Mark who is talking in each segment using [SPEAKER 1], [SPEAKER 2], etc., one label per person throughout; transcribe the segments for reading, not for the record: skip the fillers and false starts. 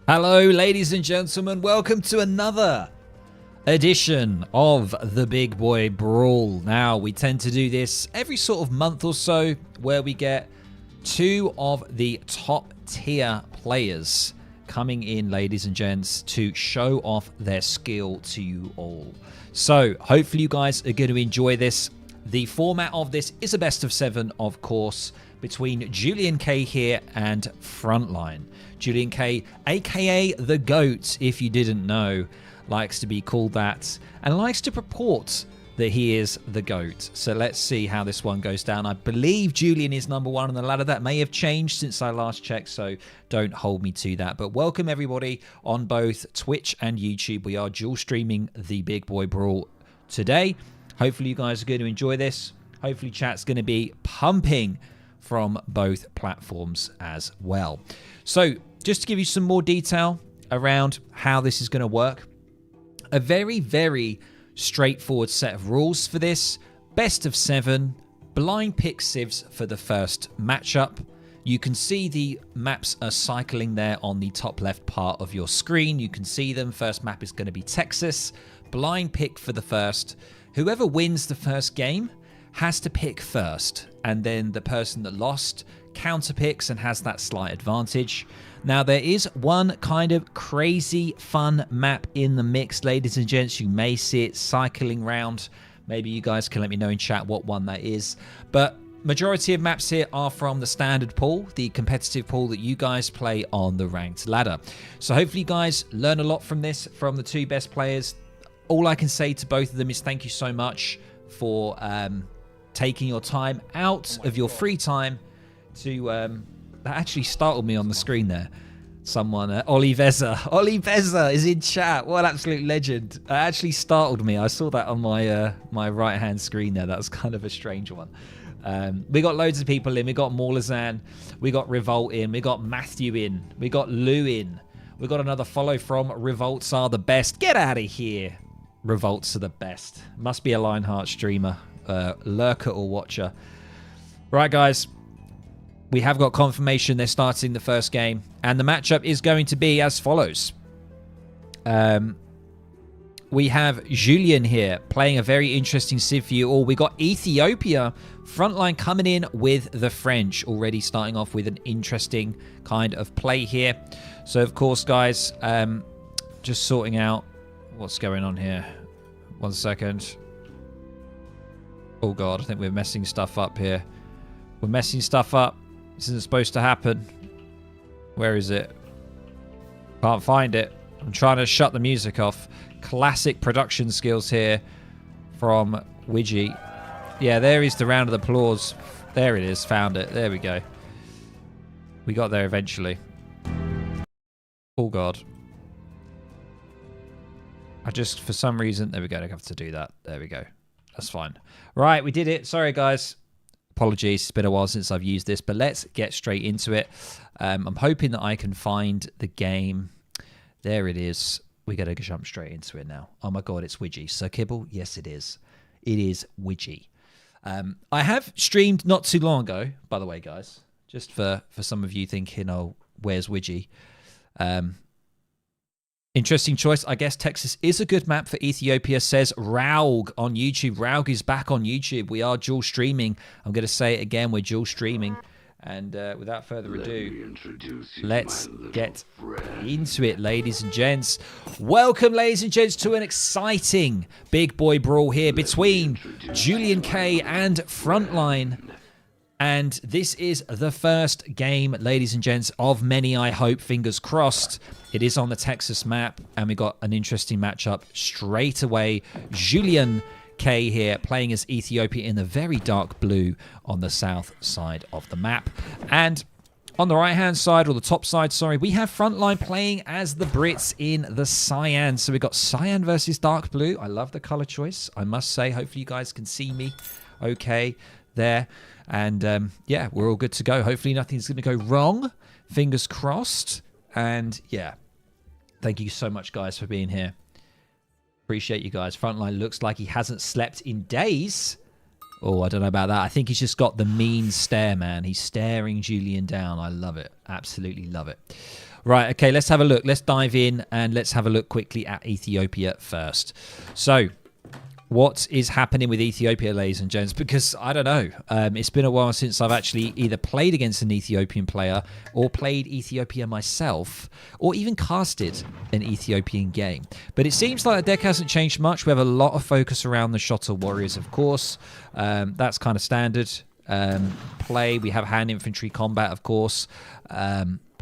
[SPEAKER 1] Hello, ladies and gentlemen. Welcome to another edition of the Big Boy Brawl. Now, we tend to do this every sort of month or so, where we get two of the top tier players coming in, ladies and gents, to show off their skill to you all. So, hopefully you guys are going to enjoy this. The format of this is a best of 7, of course, between JulianK here and Frontline. JulianK, aka the GOAT, if you didn't know, likes to be called that and likes to purport that he is the GOAT. So let's see how this one goes down. I believe Julian is number 1 on the ladder. That may have changed since I last checked, so don't hold me to that. But welcome everybody on both Twitch and YouTube. We are dual streaming the Big Boy Brawl today. Hopefully you guys are going to enjoy this. Hopefully chat's going to be pumping from both platforms as well. So just to give you some more detail around how this is going to work, a very, very straightforward set of rules for this. Best of 7, blind pick civs for the first matchup. You can see the maps are cycling there on the top left part of your screen. You can see them. First map is going to be Texas. Blind pick for the first. Whoever wins the first game has to pick first, and then the person that lost counter picks and has that slight advantage. Now, there is one kind of crazy fun map in the mix, ladies and gents. You may see it cycling round. Maybe you guys can let me know in chat what one that is. But majority of maps here are from the standard pool, the competitive pool that you guys play on the ranked ladder. So hopefully you guys learn a lot from this, from the two best players. All I can say to both of them is thank you so much for taking your time out of your free time to that actually startled me on the screen there. Someone, Ollie Vezza is in chat. What an absolute legend. It actually startled me. I saw that on my my right hand screen there. That was kind of a strange one. We got loads of people in. We got Morlazan, we got Revolt in, we got Matthew in, we got Lou in, we got another follow from Revolts Are the Best. Get out of here. Revolts are the best. Must be a Lionheart streamer, lurker or watcher. Right, guys. We have got confirmation they're starting the first game. And the matchup is going to be as follows. We have Julian here playing a very interesting civ for you all. We got Ethiopia, Frontline coming in with the French. Already starting off with an interesting kind of play here. So, of course, guys, just sorting out what's going on here. 1 second. Oh, God, I think we're messing stuff up here. We're messing stuff up. This isn't supposed to happen. Where is it? Can't find it. I'm trying to shut the music off. Classic production skills here from Widgie. Yeah, there is the round of applause. There it is. Found it. There we go. We got there eventually. Oh, God. I just, for some reason... There we go. I don't have to do that. There we go. That's fine. Right, we did it. Sorry, guys. Apologies, it's been a while since I've used this, but let's get straight into it. I'm hoping that I can find the game. There it is. We got to jump straight into it now. Oh my God, it's Widgie. Sir Kibble? Yes, it is. It is Widgie. I have streamed not too long ago, by the way, guys. Just for some of you thinking, oh, where's Widgie? Interesting choice. I guess Texas is a good map for Ethiopia, says Raug on YouTube. Raug is back on YouTube. We are dual streaming. I'm going to say it again. We're dual streaming. And without further ado, let's get into it, ladies and gents. Welcome, ladies and gents, to an exciting Big Boy Brawl here between JulianK and Frontline. And this is the first game, ladies and gents, of many, I hope, fingers crossed. It is on the Texas map, and we got an interesting matchup straight away. JulianK here, playing as Ethiopia in the very dark blue on the south side of the map. And on the right-hand side, or the top side, sorry, we have Frontline playing as the Brits in the cyan. So we've got cyan versus dark blue. I love the color choice, I must say. Hopefully you guys can see me okay there. And yeah, we're all good to go. Hopefully nothing's going to go wrong. Fingers crossed. And yeah, thank you so much, guys, for being here. Appreciate you guys. Frontline looks like he hasn't slept in days. Oh, I don't know about that. I think he's just got the mean stare, man. He's staring Julian down. I love it. Absolutely love it. Right, okay, let's have a look. Let's dive in and let's have a look quickly at Ethiopia first. So, what is happening with Ethiopia, ladies and gents? Because, I don't know, it's been a while since I've actually either played against an Ethiopian player or played Ethiopia myself or even casted an Ethiopian game. But it seems like the deck hasn't changed much. We have a lot of focus around the Shotter Warriors, of course. That's kind of standard play. We have hand infantry combat, of course.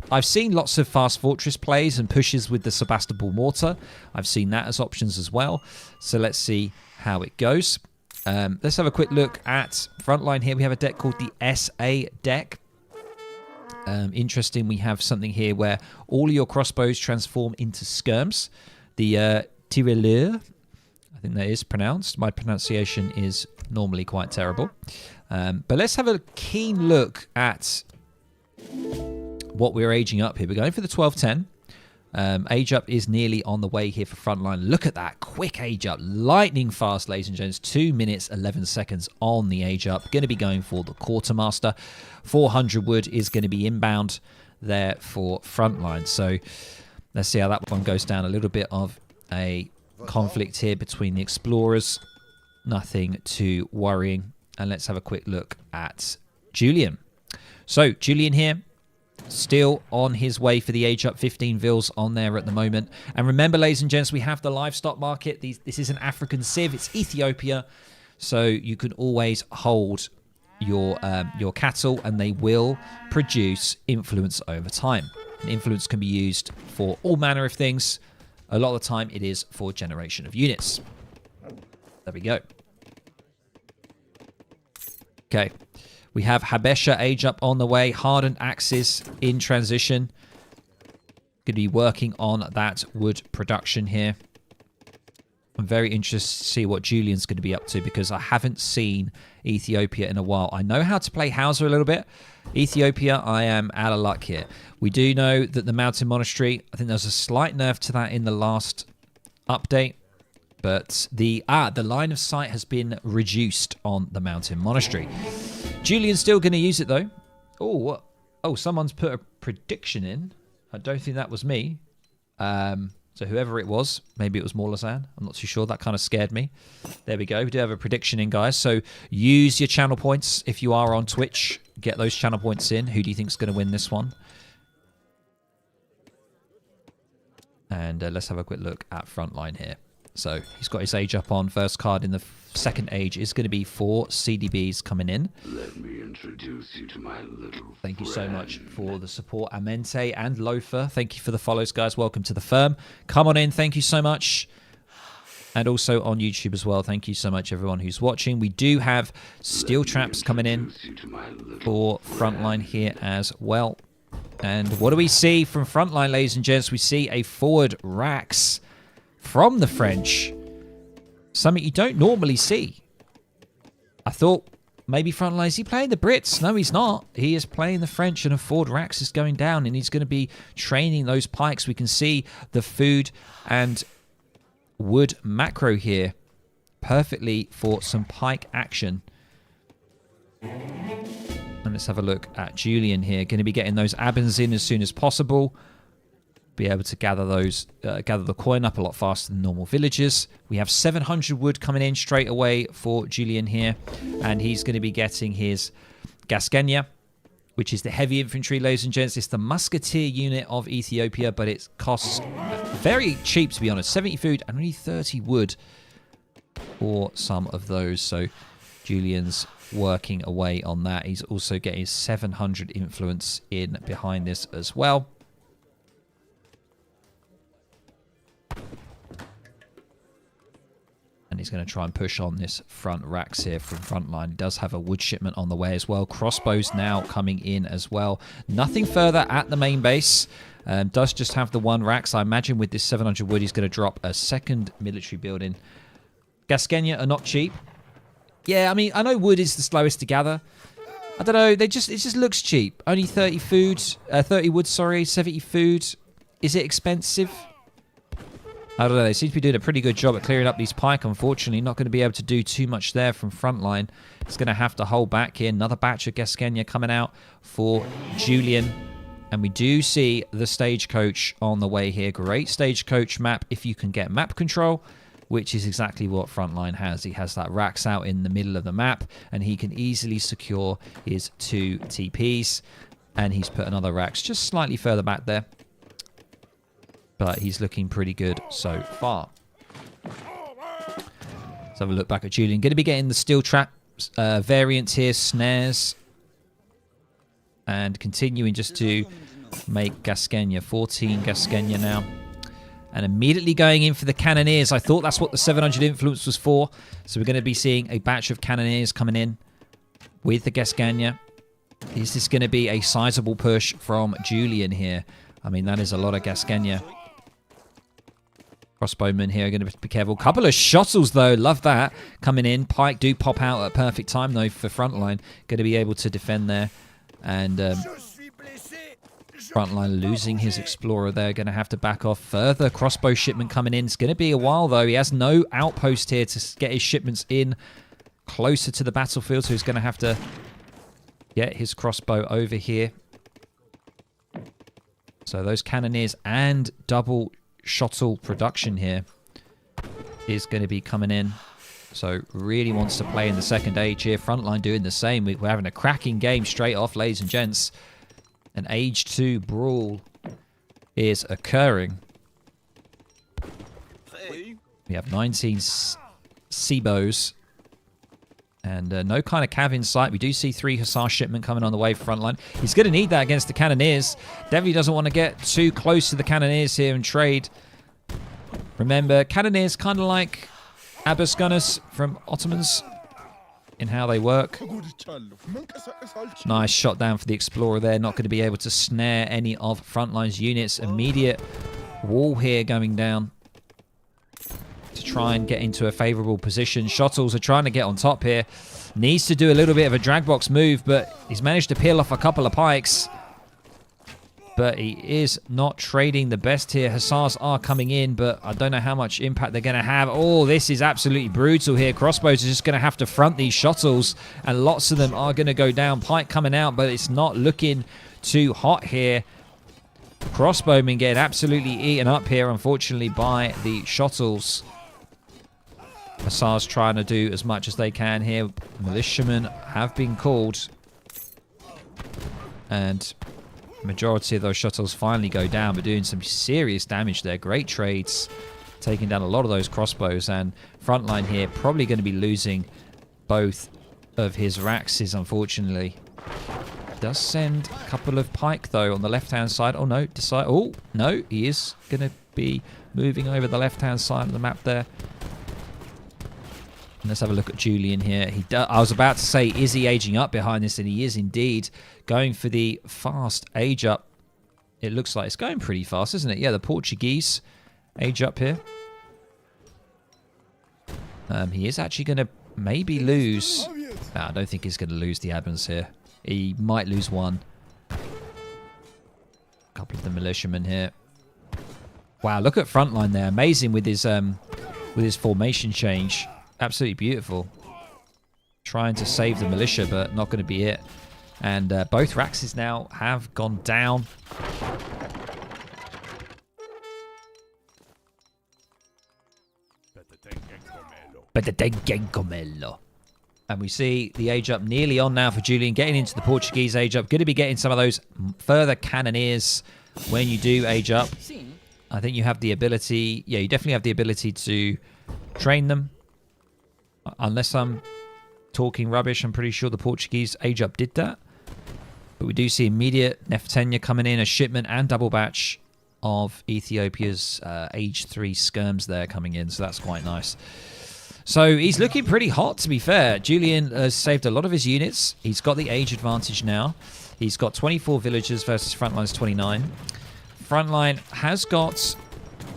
[SPEAKER 1] I've seen lots of fast fortress plays and pushes with the Sebastopol mortar. I've seen that as options as well. So let's see how it goes. Let's have a quick look at Frontline here. We have a deck called the SA deck. Interesting, we have something here where all of your crossbows transform into skirms. The tireleur, I think that is pronounced. My pronunciation is normally quite terrible. But let's have a keen look at what we're aging up here. We're going for the 1210. Age up is nearly on the way here for Frontline. Look at that quick age up. Lightning fast, ladies and gents. 2 minutes, 11 seconds on the age up. Going to be going for the Quartermaster. 400 wood is going to be inbound there for Frontline. So let's see how that one goes down. A little bit of a conflict here between the Explorers. Nothing too worrying. And let's have a quick look at Julian. So Julian here, still on his way for the age up. 15 vils on there at the moment. And remember, ladies and gents, we have the livestock market. This is an African civ. It's Ethiopia. So you can always hold your cattle and they will produce influence over time. And influence can be used for all manner of things. A lot of the time it is for generation of units. There we go. Okay. We have Habesha age up on the way. Hardened axes in transition. Going to be working on that wood production here. I'm very interested to see what Julian's going to be up to because I haven't seen Ethiopia in a while. I know how to play Hausa a little bit. Ethiopia, I am out of luck here. We do know that the Mountain Monastery, I think there's a slight nerf to that in the last update. But the line of sight has been reduced on the Mountain Monastery. Julian's still going to use it, though. Oh, what? Oh, someone's put a prediction in. I don't think that was me. So whoever it was, maybe it was Morlazan. I'm not too sure. That kind of scared me. There we go. We do have a prediction in, guys. So use your channel points if you are on Twitch. Get those channel points in. Who do you think is going to win this one? And let's have a quick look at Frontline here. So he's got his age up on. First card in the second age is going to be 4 CDBs coming in.
[SPEAKER 2] Let me introduce you to my little
[SPEAKER 1] Thank you so much for the support, Amente and Loafer. Thank you for the follows, guys. Welcome to the firm. Come on in. Thank you so much. And also on YouTube as well. Thank you so much, everyone who's watching. We do have steel traps coming in for Frontline here as well. And what do we see from Frontline, ladies and gents? We see a forward Rax from the French. Something you don't normally see. I thought maybe Frontline, is he playing the Brits? No, he's not. He is playing the French and a forward Rax is going down and he's going to be training those pikes. We can see the food and wood macro here perfectly for some pike action. And let's have a look at Julian here. Going to be getting those Abens in as soon as possible. Be able to gather those, gather the coin up a lot faster than normal villagers. We have 700 wood coming in straight away for Julian here. And he's going to be getting his Gasgenia, which is the heavy infantry, ladies and gents. It's the musketeer unit of Ethiopia, but it costs very cheap, to be honest. 70 food and only 30 wood for some of those. So Julian's working away on that. He's also getting 700 influence in behind this as well. And he's going to try and push on this front Rax here from Frontline. He does have a wood shipment on the way as well. Crossbows now coming in as well. Nothing further at the main base. Does just have the one Rax. I imagine with this 700 wood, he's going to drop a second military building. Gasgenia are not cheap. Yeah, I mean, I know wood is the slowest to gather. I don't know. It just looks cheap. Only 30 food, 30 wood, sorry, 70 food. Is it expensive? I don't know. They seem to be doing a pretty good job at clearing up these pike. Unfortunately, not going to be able to do too much there from Frontline. It's going to have to hold back here. Another batch of Gasgenia coming out for Julian. And we do see the stagecoach on the way here. Great stagecoach map if you can get map control, which is exactly what Frontline has. He has that racks out in the middle of the map, and he can easily secure his 2 TPs. And he's put another racks just slightly further back there. But he's looking pretty good so far. Let's have a look back at Julian. Going to be getting the steel trap variant here, snares. And continuing just to make Gascoigne 14 Gascoigne now. And immediately going in for the Cannoneers. I thought that's what the 700 influence was for. So we're going to be seeing a batch of Cannoneers coming in with the Gascoigne. Is this going to be a sizable push from Julian here? I mean, that is a lot of Gascoigne. Crossbowmen here are going to be careful. Couple of shuttles, though. Love that. Coming in. Pike do pop out at perfect time, though, for Frontline. Going to be able to defend there. And Frontline losing his Explorer there. Going to have to back off further. Crossbow shipment coming in. It's going to be a while, though. He has no outpost here to get his shipments in closer to the battlefield. So he's going to have to get his crossbow over here. So those Cannoneers and double shuttle production here is going to be coming in. So really wants to play in the second age here. Frontline doing the same. We're having a cracking game straight off, ladies and gents. An age 2 brawl is occurring. We have 19 Seabos. And no kind of cav in sight. We do see 3 Hussar shipment coming on the way for Frontline. He's going to need that against the Cannoneers. Definitely doesn't want to get too close to the Cannoneers here and trade. Remember, Cannoneers kind of like Abbas gunners from Ottomans in how they work. Nice shot down for the Explorer there. Not going to be able to snare any of Frontline's units. Immediate wall here going down to try and get into a favorable position. Shuttles are trying to get on top here. Needs to do a little bit of a drag box move, but he's managed to peel off a couple of pikes. But he is not trading the best here. Hussars are coming in, but I don't know how much impact they're going to have. Oh, this is absolutely brutal here. Crossbows are just going to have to front these shuttles, and lots of them are going to go down. Pike coming out, but it's not looking too hot here. Crossbowmen getting absolutely eaten up here, unfortunately, by the shuttles. Hussars trying to do as much as they can here. Militiamen have been called. And majority of those shuttles finally go down, but doing some serious damage there. Great trades, taking down a lot of those crossbows. And Frontline here probably going to be losing both of his Raxes, unfortunately. Does send a couple of pike, though, on the left-hand side. Oh, no. Oh, no. He is going to be moving over the left-hand side of the map there. Let's have a look at Julian here. I was about to say, is he aging up behind this? And he is indeed going for the fast age up. It looks like it's going pretty fast, isn't it? Yeah, the Portuguese age up here. He is actually going to maybe lose. No, I don't think he's going to lose the admins here. He might lose one. A couple of the militiamen here. Wow, look at Frontline there. Amazing with his formation change. Absolutely beautiful. Trying to save the militia, but not going to be it. And both Raxes now have gone down. And we see the age up nearly on now for Julian, getting into the Portuguese age up. Going to be getting some of those further Cannoneers when you do age up. I think you have the ability, yeah, you definitely have the ability to train them. Unless I'm talking rubbish, I'm pretty sure the Portuguese age up did that. But we do see immediate Neftenia coming in, a shipment and double batch of Ethiopia's age 3 skirms there coming in. So that's quite nice. So he's looking pretty hot, to be fair. Julian has saved a lot of his units. He's got the age advantage now. He's got 24 villagers versus Frontline's 29. Frontline has got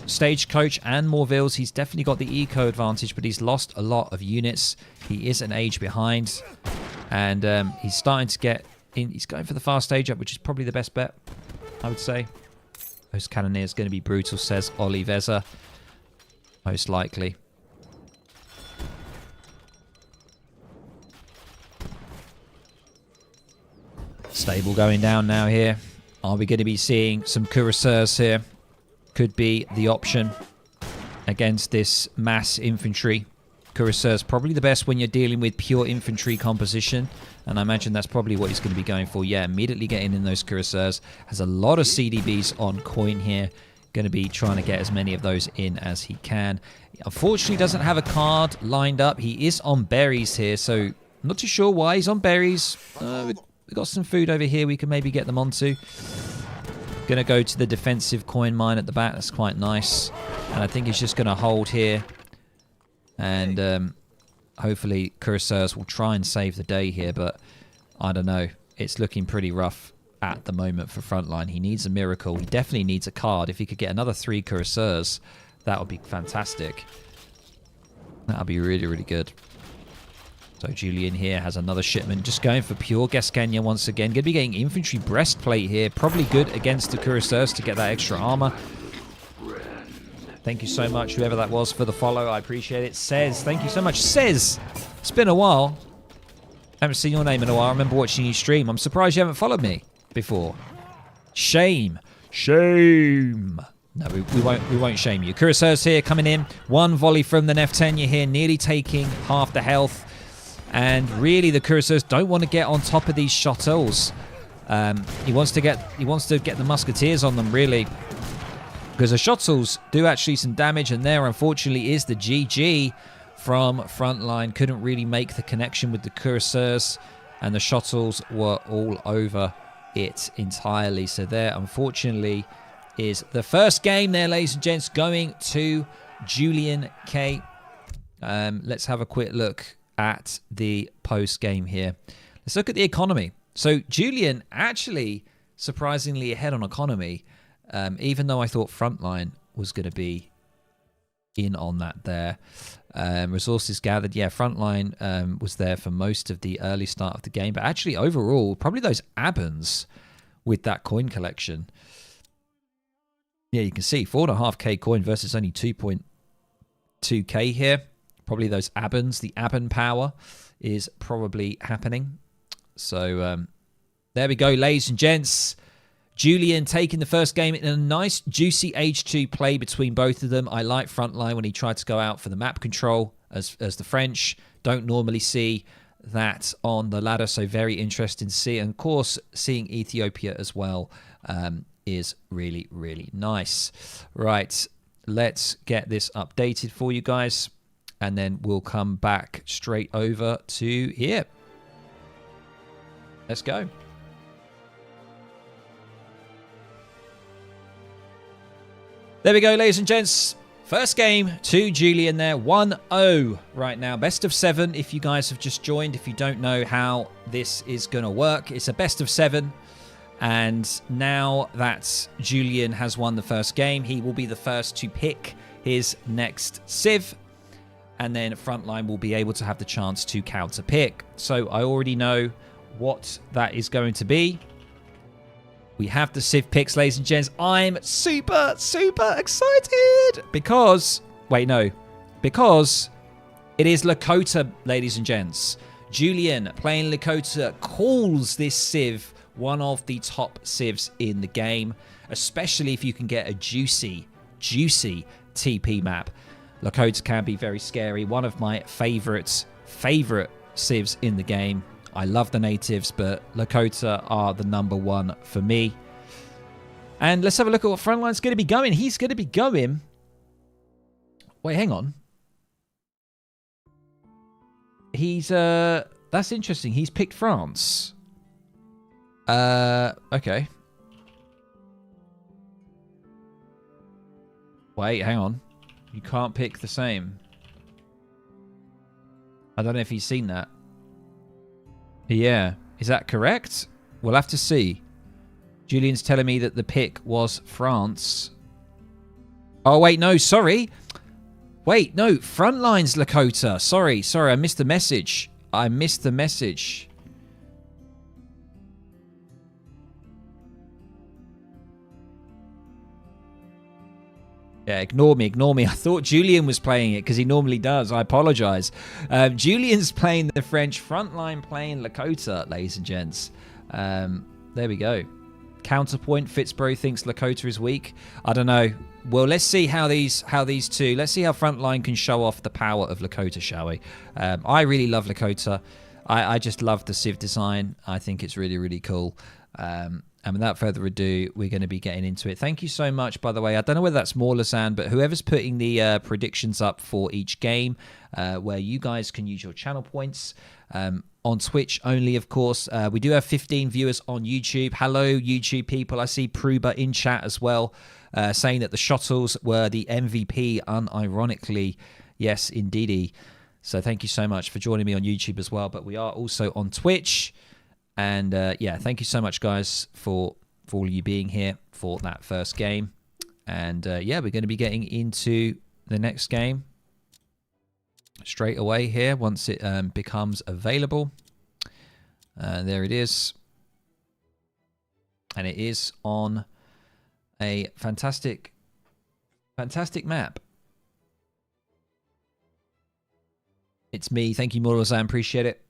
[SPEAKER 1] Stagecoach and more vills. He's definitely got the eco advantage, but he's lost a lot of units. He is an age behind, and he's starting to get in. He's going for the fast age up, which is probably the best bet, I would say. Those Cannoneers going to be brutal, says Oliveza. Most likely. Stable going down now here. Are we going to be seeing some cuirassiers here? Could be the option against this mass infantry. Cuirassiers probably the best when you're dealing with pure infantry composition. And I imagine that's probably what he's going to be going for. Yeah, immediately getting in those cuirassiers. Has a lot of CDBs on coin here. Going to be trying to get as many of those in as he can. Unfortunately, doesn't have a card lined up. He is on berries here, so I'm not too sure why he's on berries. We've got some food over here we can maybe get them onto. Going to go to the defensive coin mine at the back. That's quite nice. And I think he's just going to hold here. And hopefully cuirassiers will try and save the day here, but I don't know. It's looking pretty rough at the moment for Frontline. He needs a miracle. He definitely needs a card. If he could get another 3 cuirassiers, that would be fantastic. That would be really, really good. So Julian here has another shipment. Just going for pure Gascania once again. Going to be getting infantry breastplate here. Probably good against the cuirassiers to get that extra armor. Thank you so much, whoever that was, for the follow. I appreciate it. Says, thank you so much. Says, it's been a while. Haven't seen your name in a while. I remember watching you stream. I'm surprised you haven't followed me before. Shame. Shame. No, we won't shame you. Cuirassiers here coming in. One volley from the Neftenia here, nearly taking half the health. And really, the cuirassiers don't want to get on top of these shuttles. He wants to get the musketeers on them, really. Because the shuttles do actually some damage, and there, unfortunately, is the GG from Frontline. Couldn't really make the connection with the cuirassiers, and the shuttles were all over it entirely. So there, unfortunately, is the first game there, ladies and gents, going to JulianK. Let's have a quick look at the post game here. Let's look at the economy. So Julian actually surprisingly ahead on economy. Even though I thought Frontline was going to be in on that there. Resources gathered. Yeah, Frontline was there for most of the early start of the game. But actually, overall, probably those Abans with that coin collection. Yeah, you can see 4.5k coin versus only 2.2k here. Probably those Abans. The Aban power is probably happening. So there we go, ladies and gents. Julian taking the first game in a nice, juicy H2 play between both of them. I like Frontline when he tried to go out for the map control as the French. Don't normally see that on the ladder, so very interesting to see. And, of course, seeing Ethiopia as well is really, really nice. Right, let's get this updated for you guys, and then we'll come back straight over to here. Let's go. There we go, ladies and gents. First game to Julian there. 1-0 right now. Best of 7 if you guys have just joined. If you don't know how this is going to work, it's a best of 7. And now that Julian has won the first game, he will be the first to pick his next civ. And then Frontline will be able to have the chance to counter pick. So I already know what that is going to be. We have the civ picks, ladies and gents. I'm super, super excited because... Wait, no. Because it is Lakota, ladies and gents. Julian, playing Lakota, calls this civ one of the top civs in the game, especially if you can get a juicy, juicy TP map. Lakota can be very scary. One of my favorite civs in the game. I love the natives, but Lakota are the #1 for me. And let's have a look at what Frontline's going to be going. He's going to be going... Wait, hang on. He's... That's interesting. He's picked France. Okay. Wait, hang on. You can't pick the same. I don't know if he's seen that. Yeah. Is that correct? We'll have to see. Julian's telling me that the pick was France. Oh, wait, no, sorry. Wait, no, Frontline's Lakota. Sorry, I missed the message. Yeah, ignore me. I thought Julian was playing it because he normally does. I apologize. Julian's playing the French, Frontline playing Lakota, ladies and gents. There we go. Counterpoint, Fitzbro thinks Lakota is weak. I don't know. Well, let's see how these two... Let's see how Frontline can show off the power of Lakota, shall we? I really love Lakota. I just love the Civ design. I think it's really, really cool. And without further ado, we're going to be getting into it. Thank you so much, by the way. I don't know whether that's more Lazan, but whoever's putting the predictions up for each game, where you guys can use your channel points, on Twitch only, of course. We do have 15 viewers on YouTube. Hello, YouTube people. I see Pruba in chat as well, saying that the Shottles were the MVP, unironically. Yes, indeedy. So thank you so much for joining me on YouTube as well. But we are also on Twitch. And yeah, thank you so much, guys, for all of you being here for that first game. And yeah, we're going to be getting into the next game straight away here once it becomes available. There it is. And it is on a fantastic map. It's me. Thank you, Morozan. Appreciate it.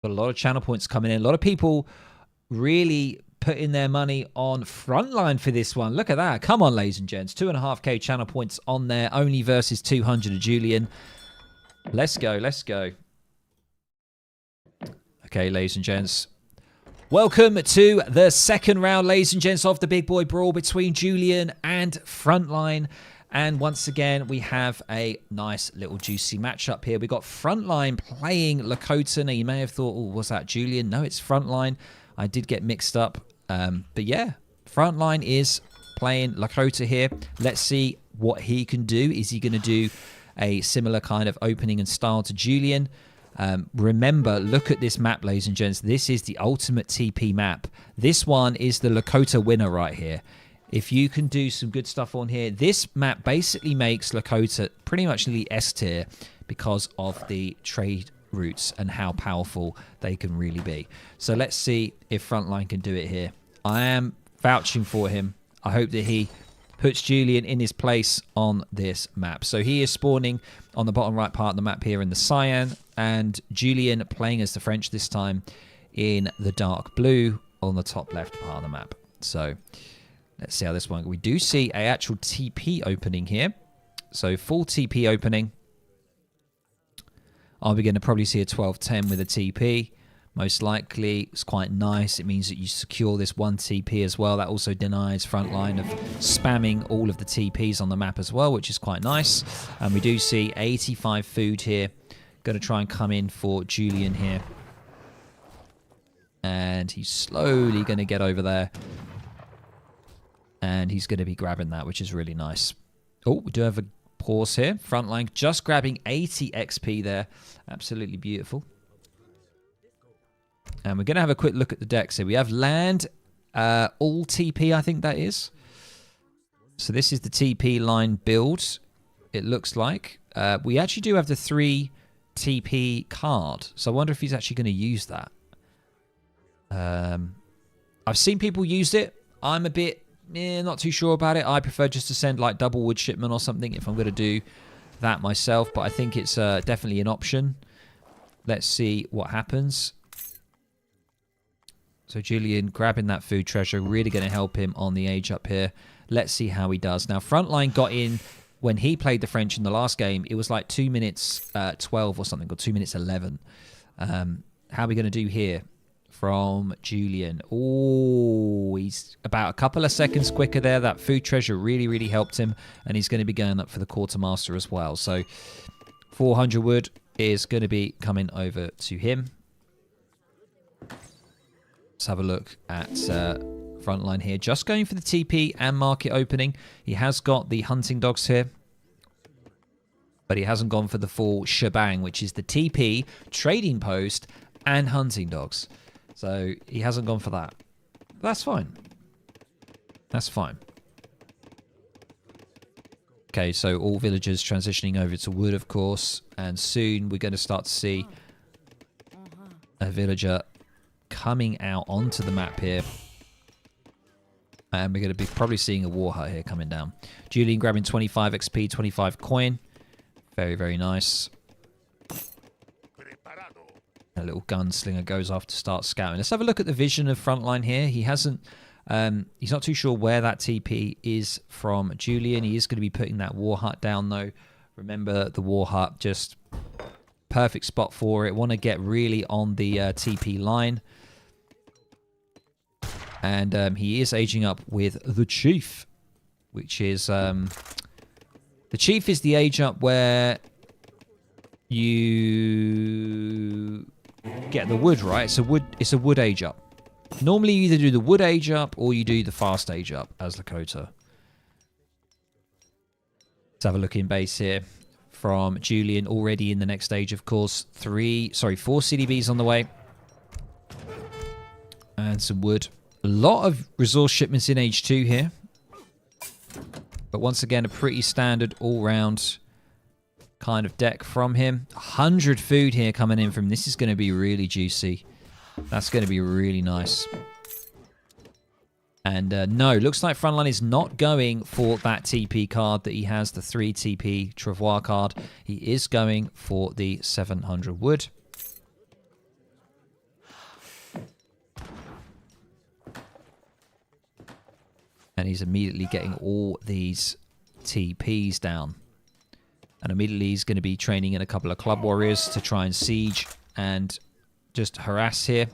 [SPEAKER 1] Got a lot of channel points coming in. A lot of people really putting their money on Frontline for this one. Look at that. Come on, ladies and gents. 2.5k channel points on there. Only versus 200 of Julian. Let's go. Let's go. Okay, ladies and gents. Welcome to the second round, ladies and gents, of the Big Boy Brawl between Julian and Frontline. And once again, we have a nice little juicy matchup here. We got Frontline playing Lakota. Now, you may have thought, oh, was that Julian? No, it's Frontline. I did get mixed up. But yeah, Frontline is playing Lakota here. Let's see what he can do. Is he going to do a similar kind of opening and style to Julian? Remember, look at this map, ladies and gents. This is the ultimate TP map. This one is the Lakota winner right here. If you can do some good stuff on here, this map basically makes Lakota pretty much nearly S tier because of the trade routes and how powerful they can really be. So let's see if Frontline can do it here. I am vouching for him. I hope that he puts Julian in his place on this map. So he is spawning on the bottom right part of the map here in the cyan, and Julian playing as the French this time in the dark blue on the top left part of the map. So let's see how this one goes. We do see a actual TP opening here. So full TP opening. Are we going to probably see a 12-10 with a TP? Most likely. It's quite nice. It means that you secure this one TP as well. That also denies Frontline of spamming all of the TPs on the map as well, which is quite nice. And we do see 85 food here. Going to try and come in for Julian here. And he's slowly going to get over there. And he's going to be grabbing that, which is really nice. Oh, we do have a pause here. Frontline just grabbing 80 XP there. Absolutely beautiful. And we're going to have a quick look at the decks here. We have land, all TP, I think that is. So this is the TP line build, it looks like. We actually do have the 3 TP card. So I wonder if he's actually going to use that. I've seen people use it. I'm a bit not too sure about it. I prefer just to send like double wood shipment or something if I'm going to do that myself. But I think it's definitely an option. Let's see what happens. So Julian grabbing that food treasure, really going to help him on the age up here. Let's see how he does. Now, Frontline got in when he played the French in the last game. It was like 2 minutes 12 or something, or 2 minutes 11. How are we going to do here from Julian? Oh, he's about a couple of seconds quicker there. That food treasure really, really helped him. And he's going to be going up for the quartermaster as well. So 400 wood is going to be coming over to him. Let's have a look at Frontline here. Just going for the TP and market opening. He has got the hunting dogs here. But he hasn't gone for the full shebang, which is the TP, trading post, and hunting dogs. So he hasn't gone for that. That's fine. That's fine. Okay, so all villagers transitioning over to wood, of course. And soon we're going to start to see a villager coming out onto the map here. And we're going to be probably seeing a war hut here coming down. Julian grabbing 25 XP, 25 coin. Very, very nice. little gunslinger goes off to start scouting. Let's have a look at the vision of Frontline here. He hasn't... he's not too sure where that TP is from Julian. He is going to be putting that war hut down, though. Remember, the war hut, just perfect spot for it. Want to get really on the TP line. And he is aging up with the Chief, which is... the Chief is the age up where you get the wood, right? It's a wood age up. Normally, you either do the wood age up or you do the fast age up as Lakota. Let's have a look in base here from Julian, already in the next stage, of course. 4 CDBs on the way. And some wood. A lot of resource shipments in age 2 here. But once again, a pretty standard all-round kind of deck from him. 100 food here coming in from him. This is going to be really juicy. That's going to be really nice. And no, looks like Frontline is not going for that TP card that he has, the 3 TP Travois card. He is going for the 700 wood. And he's immediately getting all these TPs down. And immediately he's going to be training in a couple of club warriors to try and siege and just harass here.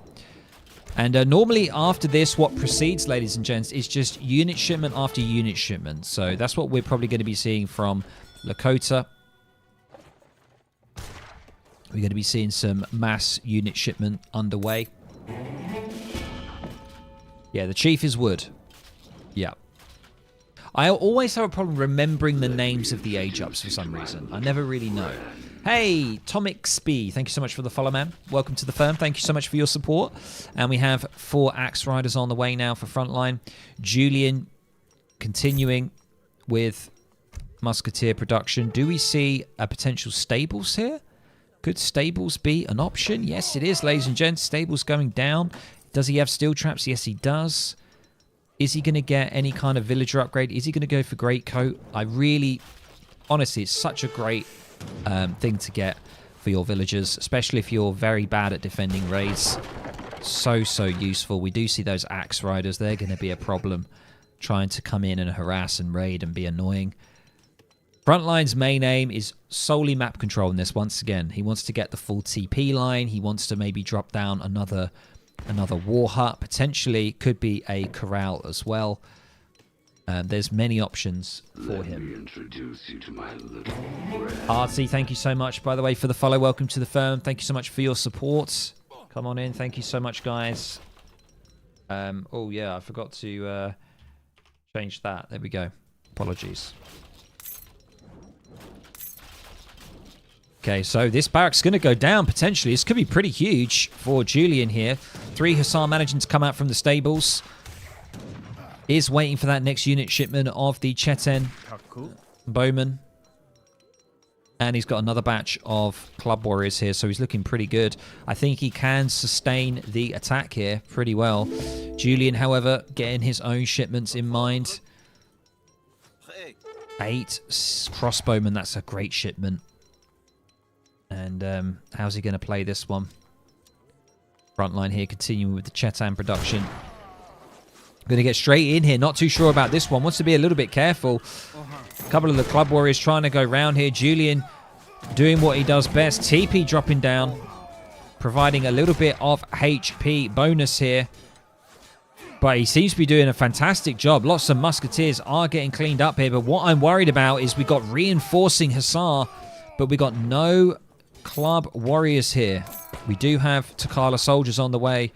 [SPEAKER 1] And normally after this, what proceeds, ladies and gents, is just unit shipment after unit shipment. So that's what we're probably going to be seeing from Lakota. We're going to be seeing some mass unit shipment underway. Yeah, the Chief is wood. Yeah. I always have a problem remembering the names of the age-ups for some reason. I never really know. Hey, Tomixby, thank you so much for the follow, man. Welcome to the firm. Thank you so much for your support. And we have 4 Axe Riders on the way now for Frontline. Julian continuing with Musketeer production. Do we see a potential stables here? Could stables be an option? Yes, it is, ladies and gents. Stables going down. Does he have steel traps? Yes, he does. Is he going to get any kind of villager upgrade? Is he going to go for Great Coat? Honestly, it's such a great thing to get for your villagers, especially if you're very bad at defending raids. So useful. We do see those Axe Riders. They're going to be a problem, trying to come in and harass and raid and be annoying. Frontline's main aim is solely map control in this once again. He wants to get the full TP line. He wants to maybe drop down another war hut, potentially could be a corral as well. There's many options for him.
[SPEAKER 2] Let me introduce you to my little friend.
[SPEAKER 1] Artsy, thank you so much, by the way, for the follow. Welcome to the firm. Thank you so much for your support. Come on in. Thank you so much, guys. Oh, yeah, I forgot to change that. There we go. Apologies. Okay, so this barrack's going to go down, potentially. This could be pretty huge for Julian here. 3 Hussar managing to come out from the stables. Is waiting for that next unit shipment of the Chetan Bowman. And he's got another batch of club warriors here, so he's looking pretty good. I think he can sustain the attack here pretty well. Julian, however, getting his own shipments in mind. 8 crossbowmen, that's a great shipment. And how's he going to play this one? Frontline here, continuing with the Chetan production. Going to get straight in here. Not too sure about this one. Wants to be a little bit careful. A couple of the club warriors trying to go round here. Julian doing what he does best. TP dropping down. Providing a little bit of HP bonus here. But he seems to be doing a fantastic job. Lots of musketeers are getting cleaned up here. But what I'm worried about is we got reinforcing Hussar. But we got no club warriors here. We do have Takala soldiers on the way.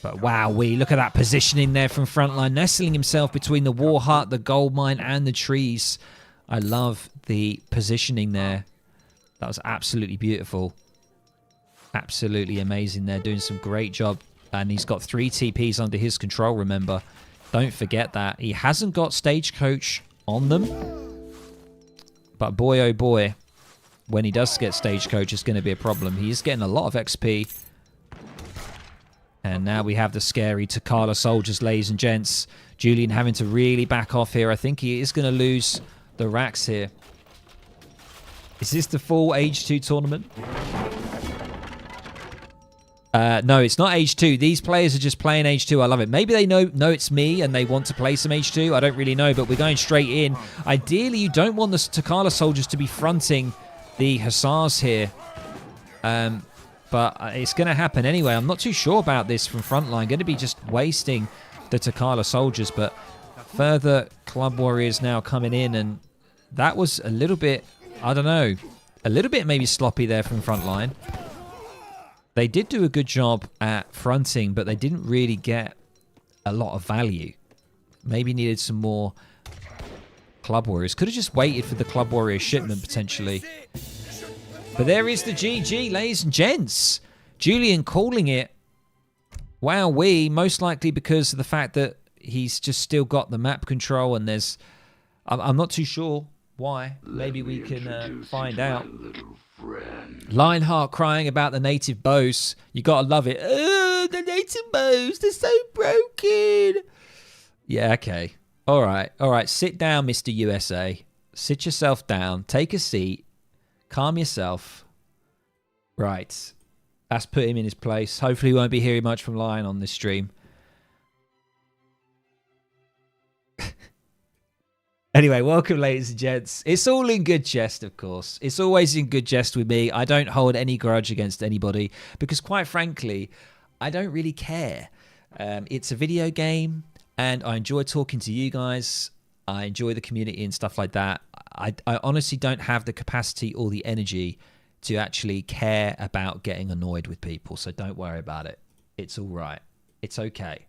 [SPEAKER 1] But wow, look at that positioning there from Frontline, nestling himself between the war hut, the gold mine, and the trees. I love the positioning there. That was absolutely beautiful. Absolutely amazing there, doing some great job. And he's got 3 TPs under his control, remember. Don't forget that. He hasn't got Stagecoach on them. But boy, oh boy, when he does get Stagecoach, it's going to be a problem. He is getting a lot of XP. And now we have the scary Takala soldiers, ladies and gents. Julian having to really back off here. I think he is going to lose the racks here. Is this the full Age 2 tournament? No, it's not H2. These players are just playing H2. I love it. Maybe they know it's me and they want to play some H2. I don't really know, but we're going straight in. Ideally, you don't want the Takala soldiers to be fronting the Hussars here. But it's going to happen anyway. I'm not too sure about this from Frontline. Going to be just wasting the Takala soldiers, but further club warriors now coming in, and that was a little bit, I don't know, a little bit maybe sloppy there from Frontline. They did do a good job at fronting, but they didn't really get a lot of value. Maybe needed some more club warriors. Could have just waited for the club warrior shipment potentially. But there is the GG, ladies and gents. Julian calling it. Wowee, most likely because of the fact that he's just still got the map control, and there's... I'm not too sure why. Maybe we can find out. Lionheart crying about the native bows. You gotta love it. Oh, the native bows, they're so broken. Yeah, okay. All right. Sit down, Mr. USA. Sit yourself down. Take a seat. Calm yourself. Right. Let's put him in his place. Hopefully we won't be hearing much from Lion on this stream. Anyway, welcome, ladies and gents. It's all in good jest, of course. It's always in good jest with me. I don't hold any grudge against anybody because, quite frankly, I don't really care. It's a video game, and I enjoy talking to you guys. I enjoy the community and stuff like that. I honestly don't have the capacity or the energy to actually care about getting annoyed with people, so don't worry about it. It's all right. It's okay.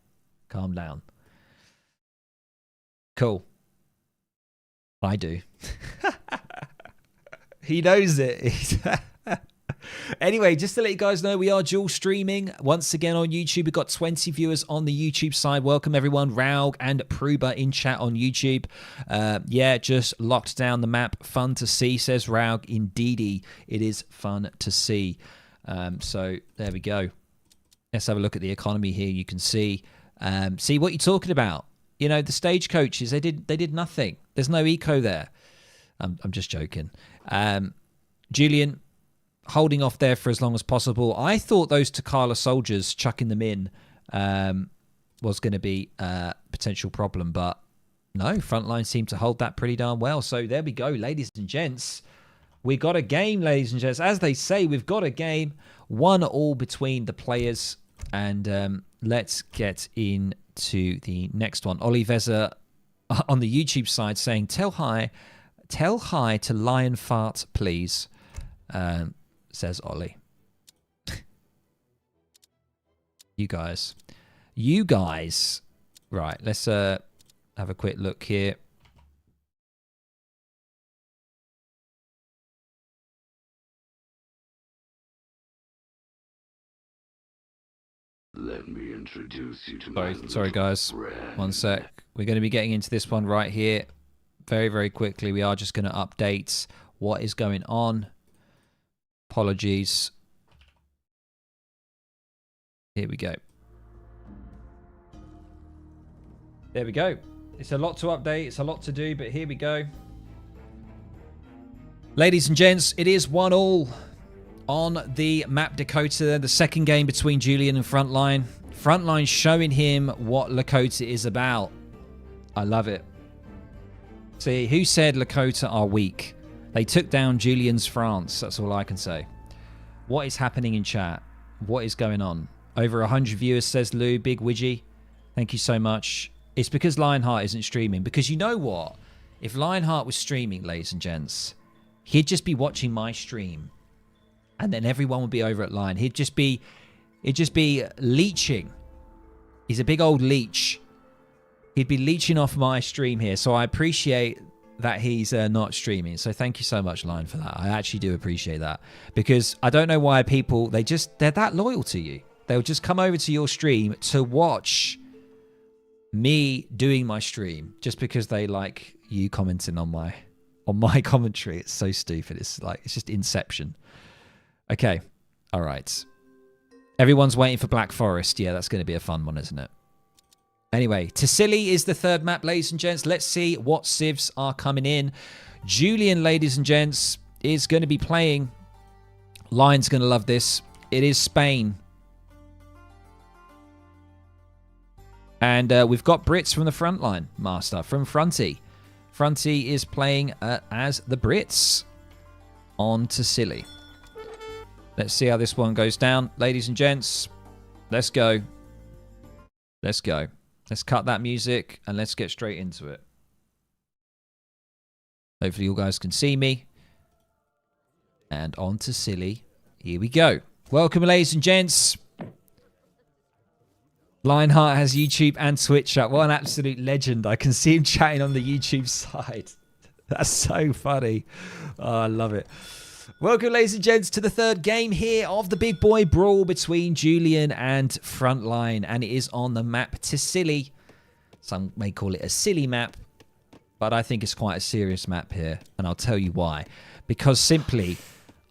[SPEAKER 1] Calm down. Cool. I do. He knows it. Anyway, just to let you guys know, we are dual streaming once again on YouTube. We've got 20 viewers on the YouTube side. Welcome everyone. Raug and Pruba in chat on YouTube. Yeah, just locked down the map. Fun to see, says Raug. Indeedy, it is fun to see. So there we go. Let's have a look at the economy here. You can see what you're talking about. You know, the stagecoaches, they did nothing. There's no eco there. I'm just joking. Julian holding off there for as long as possible. I thought those Takala soldiers chucking them in was going to be a potential problem, but no, Frontline seemed to hold that pretty darn well. So there we go, ladies and gents. We got a game, ladies and gents. As they say, we've got a game. 1-1 between the players. And let's get into the next one. Ollie Veza on the YouTube side saying, tell hi to Lion Fart, please, says Ollie. You guys. Right, let's have a quick look here.
[SPEAKER 2] Let me introduce you to my
[SPEAKER 1] Sorry guys.
[SPEAKER 2] friend.
[SPEAKER 1] One sec. We're going to be getting into this one right here very, very quickly. We are just going to update what is going on. Apologies. Here we go. There we go. It's a lot to update. It's a lot to do, but here we go. Ladies and gents, it is 1-1 on the map Dakota. The second game between Julian and Frontline. Frontline showing him what Lakota is about. I love it. See, who said Lakota are weak? They took down Julian's France. That's all I can say. What is happening in chat? What is going on? Over 100 viewers, says Lou. Big Widgie. Thank you so much. It's because Lionheart isn't streaming. Because you know what? If Lionheart was streaming, ladies and gents, he'd just be watching my stream. And then everyone would be over at Lion. He'd just be leeching. He's a big old leech. He'd be leeching off my stream here. So I appreciate that he's not streaming. So thank you so much, Lion, for that. I actually do appreciate that. Because I don't know why people, they're that loyal to you. They'll just come over to your stream to watch me doing my stream just because they like you commenting on my commentary. It's so stupid. It's just Inception. Okay. All right. Everyone's waiting for Black Forest. Yeah, that's going to be a fun one, isn't it? Anyway, Tassili is the third map, ladies and gents. Let's see what civs are coming in. Julian, ladies and gents, is going to be playing. Lion's going to love this. It is Spain. And we've got Brits from the Frontline master, from Fronty. Fronty is playing as the Brits. On to Silly. Let's see how this one goes down. Ladies and gents, let's go. Let's go. Let's cut that music and let's get straight into it. Hopefully you guys can see me. And on to Silly. Here we go. Welcome, ladies and gents. Lionheart has YouTube and Twitch up. What an absolute legend. I can see him chatting on the YouTube side. That's so funny. Oh, I love it. Welcome, ladies and gents, to the third game here of the big boy brawl between Julian and Frontline. And it is on the map to Silly. Some may call it a silly map, but I think it's quite a serious map here. And I'll tell you why. Because simply,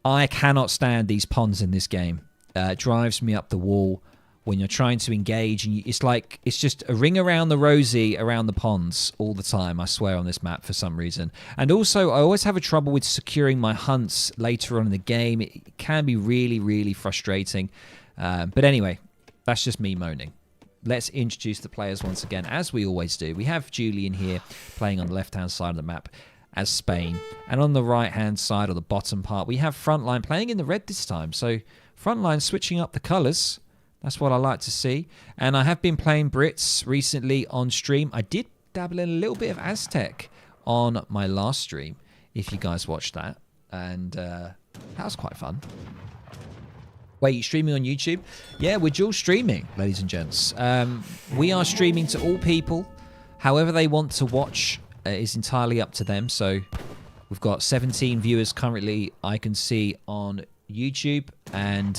[SPEAKER 1] I cannot stand these ponds in this game. It drives me up the wall when you're trying to engage. And it's just a ring around the rosy around the ponds all the time, I swear, on this map for some reason. And also, I always have a trouble with securing my hunts later on in the game. It can be really, really frustrating. But anyway, that's just me moaning. Let's introduce the players once again, as we always do. We have Julian here playing on the left-hand side of the map as Spain. And on the right-hand side, or the bottom part, we have Frontline playing in the red this time. So Frontline switching up the colours. That's what I like to see. And I have been playing Brits recently on stream. I did dabble in a little bit of Aztec on my last stream, if you guys watched that. And that was quite fun. Wait, you streaming on YouTube? Yeah, we're dual streaming, ladies and gents. We are streaming to all people. However they want to watch is entirely up to them. So we've got 17 viewers currently I can see on YouTube, and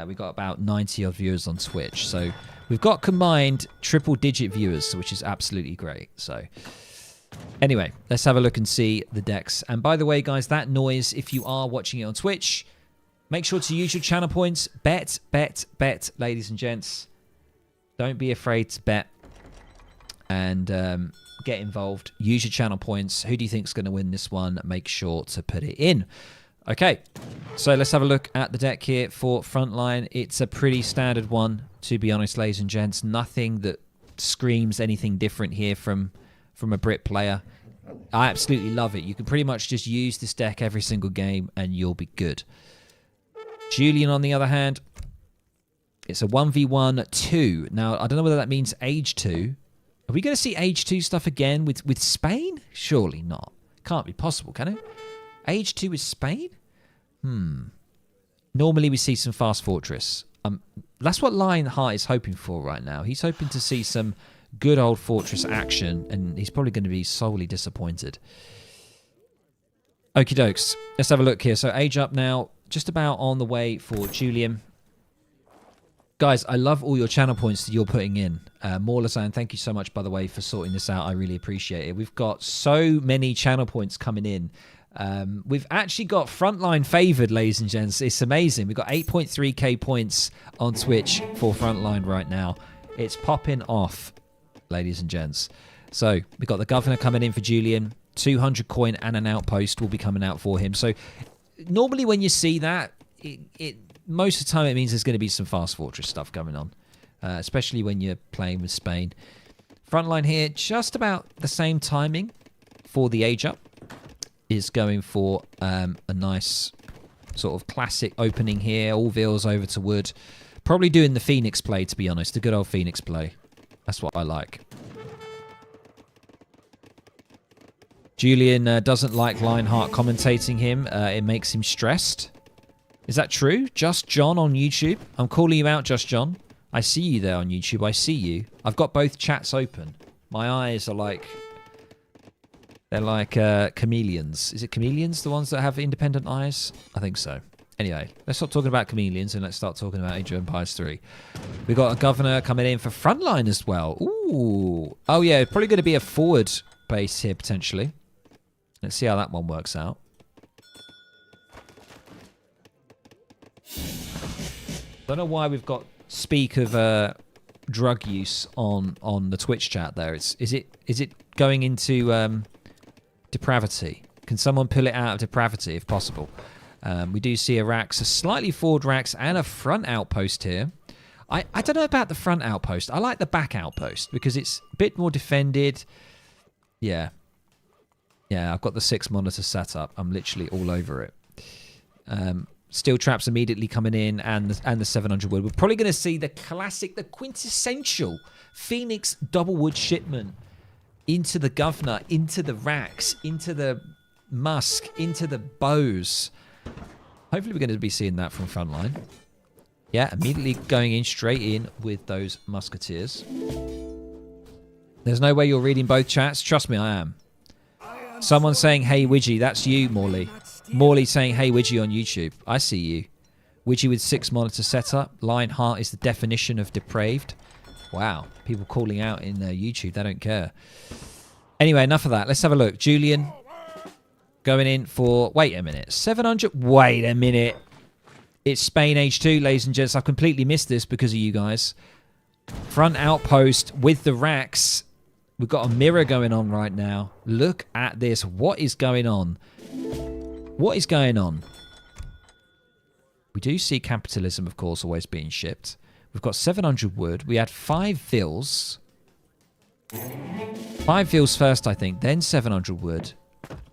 [SPEAKER 1] we've got about 90 odd viewers on Twitch. So we've got combined triple-digit viewers, which is absolutely great. So anyway, let's have a look and see the decks. And by the way, guys, that noise, if you are watching it on Twitch, make sure to use your channel points. Bet, bet, bet, ladies and gents. Don't be afraid to bet and get involved. Use your channel points. Who do you think is going to win this one? Make sure to put it in. Okay, so let's have a look at the deck here for Frontline. It's a pretty standard one, to be honest, ladies and gents. Nothing that screams anything different here from a Brit player. I absolutely love it. You can pretty much just use this deck every single game and you'll be good. Julian, on the other hand, it's a 1v1-2. Now, I don't know whether that means age 2. Are we going to see age 2 stuff again with Spain? Surely not. Can't be possible, can it? Age 2 is Spain? Normally we see some Fast Fortress. That's what Lionheart is hoping for right now. He's hoping to see some good old Fortress action, and he's probably going to be solely disappointed. Okie dokes. Let's have a look here. So age up now. Just about on the way for Julian. Guys, I love all your channel points that you're putting in. Morlazan, thank you so much, by the way, for sorting this out. I really appreciate it. We've got so many channel points coming in. We've actually got Frontline favoured, ladies and gents. It's amazing. We've got 8.3k points on Twitch for Frontline right now. It's popping off, ladies and gents. So we've got the governor coming in for Julian. 200 coin and an outpost will be coming out for him. So normally when you see that, most of the time it means there's going to be some Fast Fortress stuff going on, especially when you're playing with Spain. Frontline here, just about the same timing for the age up. Is going for a nice sort of classic opening here. All veils over to wood. Probably doing the Phoenix play, to be honest. The good old Phoenix play. That's what I like. Julian doesn't like Lionheart commentating him. It makes him stressed. Is that true? Just John on YouTube? I'm calling you out, Just John. I see you there on YouTube. I see you. I've got both chats open. My eyes are like... They're like chameleons. Is it chameleons, the ones that have independent eyes? I think so. Anyway, let's stop talking about chameleons and let's start talking about Age of Empires 3. We've got a governor coming in for Frontline as well. Ooh. Oh, yeah, probably going to be a forward base here, potentially. Let's see how that one works out. Don't know why we've got speak of drug use on the Twitch chat there. Is it going into... depravity? Can someone pull it out of depravity if possible? We do see a Rax, a slightly forward Rax, and a front outpost here. I don't know about the front outpost. I like the back outpost because it's a bit more defended. Yeah. Yeah, I've got the 6 monitor set up. I'm literally all over it. Steel traps immediately coming in and the 700 wood. We're probably going to see the classic, the quintessential Phoenix double wood shipment into the governor, into the racks, into the musk, into the bows. Hopefully we're going to be seeing that from Frontline. Yeah, immediately going in straight in with those musketeers. There's no way you're reading both chats. Trust me, I am. Someone saying, hey, Widgie. That's you, Morley. Morley saying, hey, Widgie on YouTube. I see you. Widgie with 6 monitor setup. Lionheart is the definition of depraved. Wow. People calling out in YouTube. They don't care. Anyway, enough of that. Let's have a look. Julian going in for... Wait a minute. 700... Wait a minute. It's Spain Age 2, ladies and gents. I've completely missed this because of you guys. Front outpost with the racks. We've got a mirror going on right now. Look at this. What is going on? What is going on? We do see capitalism, of course, always being shipped. We've got 700 wood. We had 5 vills. 5 vills first, I think. Then 700 wood.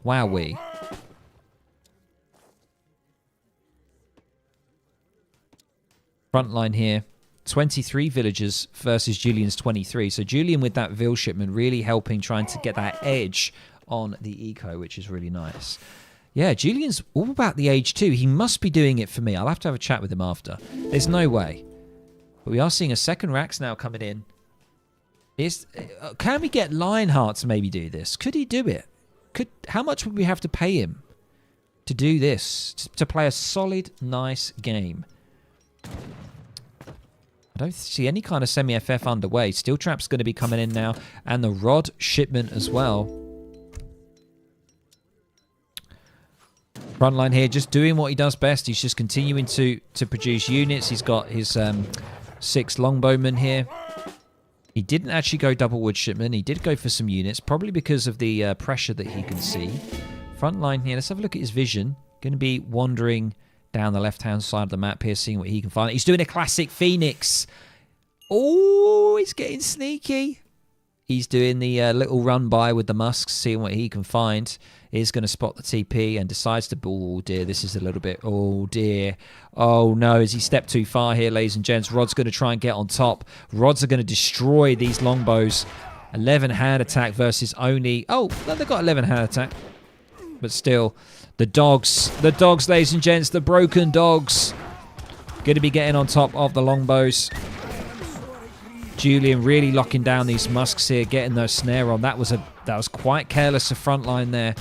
[SPEAKER 1] Wowee. Frontline here. 23 villagers versus Julian's 23. So Julian with that vill shipment really helping trying to get that edge on the eco, which is really nice. Yeah, Julian's all about the age too. He must be doing it for me. I'll have to have a chat with him after. There's no way. But we are seeing a second Rax now coming in. Can we get Lionheart to maybe do this? Could he do it? How much would we have to pay him to do this? To play a solid, nice game? I don't see any kind of semi-FF underway. Steel Trap's going to be coming in now. And the Rod shipment as well. Frontline here just doing what he does best. He's just continuing to produce units. He's got his 6 longbowmen here. He didn't actually go double wood shipment. He did go for some units, probably because of the pressure that he can see. Frontline here. Let's have a look at his vision. Going to be wandering down the left-hand side of the map here, seeing what he can find. He's doing a classic Phoenix. Oh, he's getting sneaky. He's doing the little run by with the musks, seeing what he can find. He's going to spot the TP and decides to... Oh, dear. This is a little bit... Oh, dear. Oh, no. Has he stepped too far here, ladies and gents? Rod's going to try and get on top. Rods are going to destroy these longbows. 11 hand attack versus only... Oh, no, they've got 11 hand attack. But still, the dogs, ladies and gents, the broken dogs, going to be getting on top of the longbows. Julian really locking down these musks here, getting those snare on. That was quite careless of Frontline there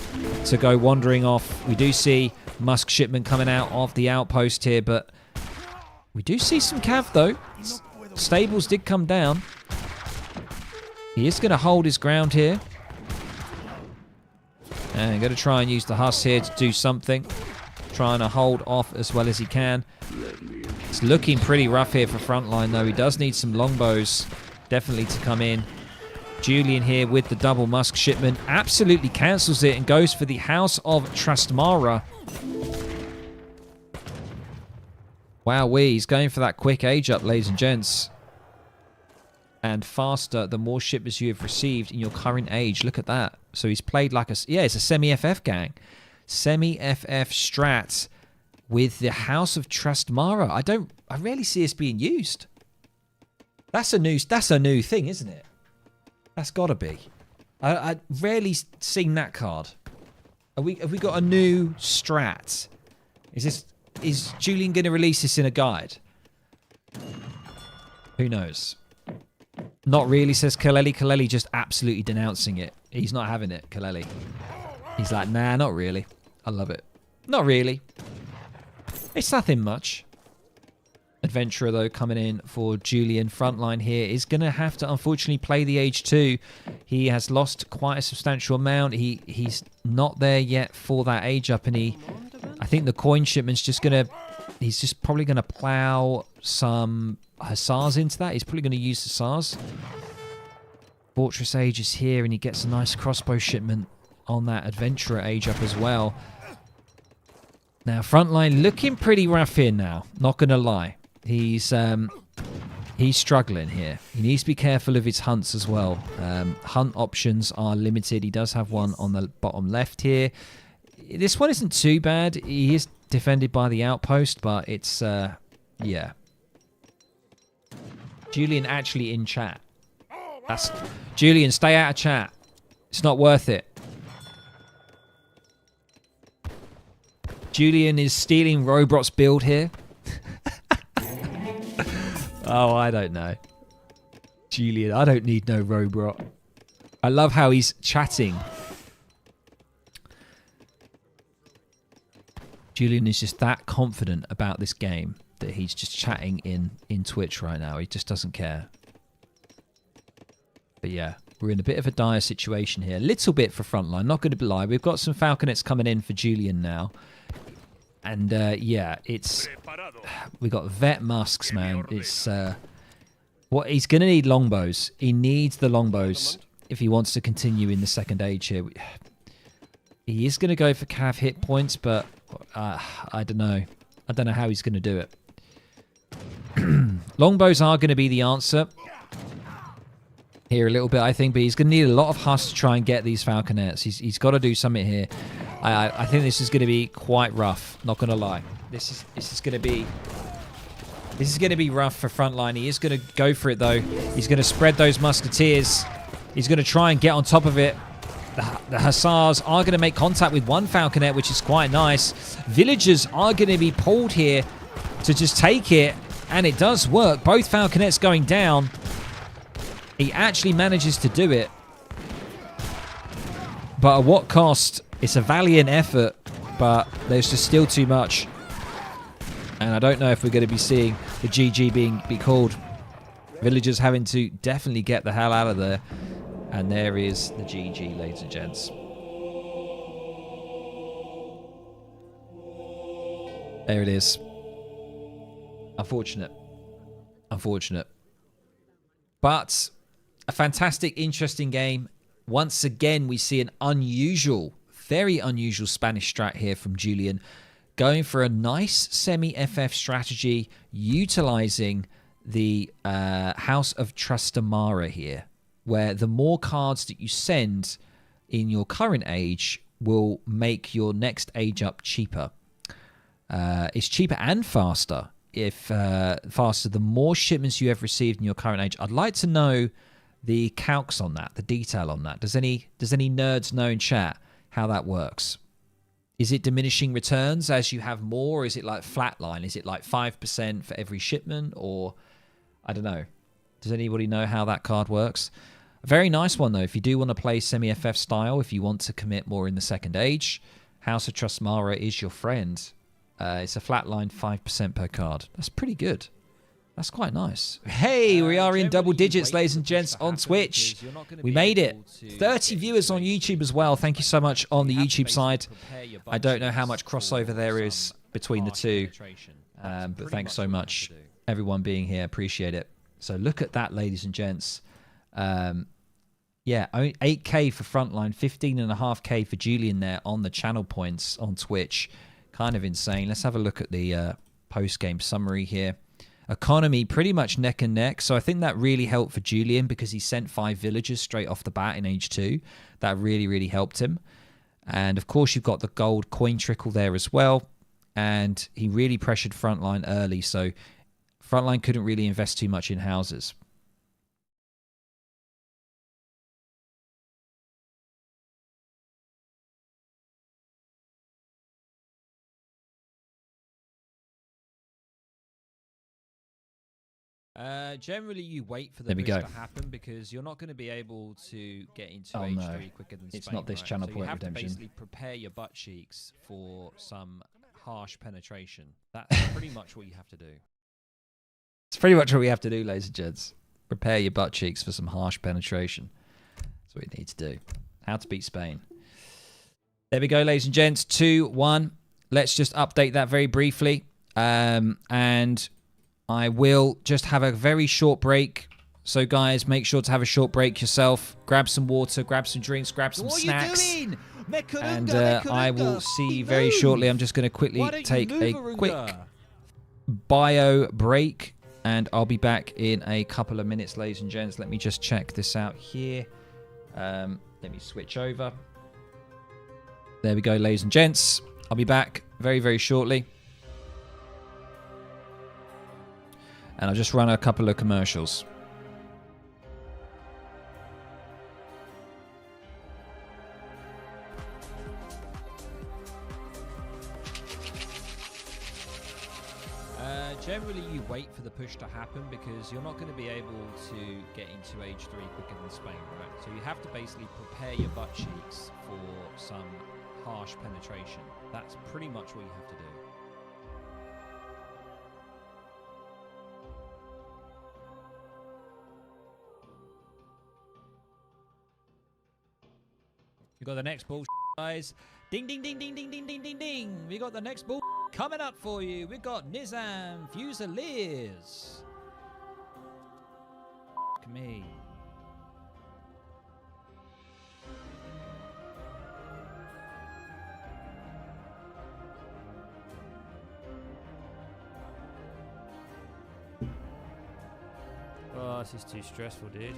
[SPEAKER 1] to go wandering off. We do see musk shipment coming out of the outpost here, but we do see some cav though. Stables did come down. He is going to hold his ground here. And going to try and use the Huss here to do something. Trying to hold off as well as he can. It's looking pretty rough here for Frontline, though. He does need some longbows definitely to come in. Julian here with the double musk shipment. Absolutely cancels it and goes for the House of Trastmara. Wowee, he's going for that quick age up, ladies and gents. And faster the more shipments you have received in your current age. Look at that. So he's played like a... Yeah, it's a semi-FF gang. Semi-FF strat with the House of Trastmara. I rarely see this being used. That's a new thing, isn't it? That's got to be. I rarely seen that card. Have we got a new strat? Is Julian going to release this in a guide? Who knows? Not really, says Kaleli. Kaleli just absolutely denouncing it. He's not having it, Kaleli. He's like, nah, not really. I love it. Not really. It's nothing much. Adventurer, though, coming in for Julian. Frontline here is going to have to, unfortunately, play the age 2. He has lost quite a substantial amount. He's not there yet for that age up, and I think the coin shipment's just going to... He's just probably going to plow some Hussars into that. He's probably going to use Hussars. Fortress Age is here, and he gets a nice crossbow shipment on that Adventurer Age up as well. Now, Frontline looking pretty rough here now. Not going to lie. He's He's struggling here. He needs to be careful of his hunts as well. Hunt options are limited. He does have one on the bottom left here. This one isn't too bad. He is defended by the outpost, but it's, yeah. Julian actually in chat. Julian, stay out of chat. It's not worth it. Julian is stealing Robrot's build here. Oh, I don't know. Julian, I don't need no Robrot. I love how he's chatting. Julian is just that confident about this game that he's just chatting in Twitch right now. He just doesn't care. But yeah, we're in a bit of a dire situation here. A little bit for Frontline, not going to lie. We've got some Falconets coming in for Julian now. And yeah, we got vet musks, man. It's what he's going to need longbows. He needs the longbows if he wants to continue in the second age here. He is going to go for cav hit points, but I don't know. I don't know how he's going to do it. Longbows are going to be the answer here a little bit, I think, but he's going to need a lot of husks to try and get these Falconets. He's got to do something here. I think this is going to be quite rough. Not going to lie. This is going to be rough for Frontline. He is going to go for it though. He's going to spread those musketeers. He's going to try and get on top of it. The Hussars are going to make contact with one Falconet, which is quite nice. Villagers are going to be pulled here to just take it, and it does work. Both Falconets going down. He actually manages to do it. But at what cost? It's a valiant effort, but there's just still too much. And I don't know if we're going to be seeing the GG be called. Villagers having to definitely get the hell out of there. And there is the GG, ladies and gents. There it is. Unfortunate. Unfortunate. But a fantastic, interesting game. Once again, we see an unusual, very unusual Spanish strat here from Julian. Going for a nice semi-FF strategy, utilizing the House of Trastamara here, where the more cards that you send in your current age will make your next age up cheaper. It's cheaper and faster. If faster, the more shipments you have received in your current age. I'd like to know the calcs on that, the detail on that. Does any nerds know in chat how that works? Is it diminishing returns as you have more? Or is it like flatline? Is it like 5% for every shipment? Or I don't know. Does anybody know how that card works? A very nice one, though. If you do want to play semi-FF style, if you want to commit more in the second age, House of Trastamara is your friend. It's a flatline 5% per card. That's pretty good. That's quite nice. Hey, we are in double digits, ladies and gents, on Twitch. We made it. 30 viewers on YouTube as well. Thank you so much on the YouTube side. I don't know how much crossover there is between the two. But thanks so much, everyone being here. Appreciate it. So look at that, ladies and gents. Yeah, 8K for Frontline, 15.5K for Julian there on the channel points on Twitch. Kind of insane. Let's have a look at the post-game summary here. Economy pretty much neck and neck. So I think that really helped for Julian because he sent 5 villagers straight off the bat in age 2. That really, really helped him. And of course, you've got the gold coin trickle there as well. And he really pressured Frontline early. So Frontline couldn't really invest too much in houses. Generally, you wait for the push to happen because you're not going to be able to get into H3 quicker than Spain. It's not this channel point redemption. You have to basically prepare your butt cheeks for some harsh penetration. That's pretty much what you have to do. It's pretty much what we have to do, ladies and gents. Prepare your butt cheeks for some harsh penetration. That's what you need to do. How to beat Spain. There we go, ladies and gents. 2-1. Let's just update that very briefly. And I will just have a very short break. So, guys, make sure to have a short break yourself. Grab some water, grab some drinks, grab some snacks. And I will see you very shortly. I'm just going to quickly take a quick bio break. And I'll be back in a couple of minutes, ladies and gents. Let me just check this out here. Let me switch over. There we go, ladies and gents. I'll be back very, very shortly. And I'll just run a couple of commercials. Generally, you wait for the push to happen because you're not going to be able to get into age 3 quicker than Spain, right? So you have to basically prepare your butt cheeks for some harsh penetration. That's pretty much what you have to do. We got the next bull, guys. Ding, ding, ding, ding, ding, ding, ding, ding, ding. We got the next bull coming up for you. We got Nizam Fusiliers. Fuck me. Oh, this is too stressful, dude.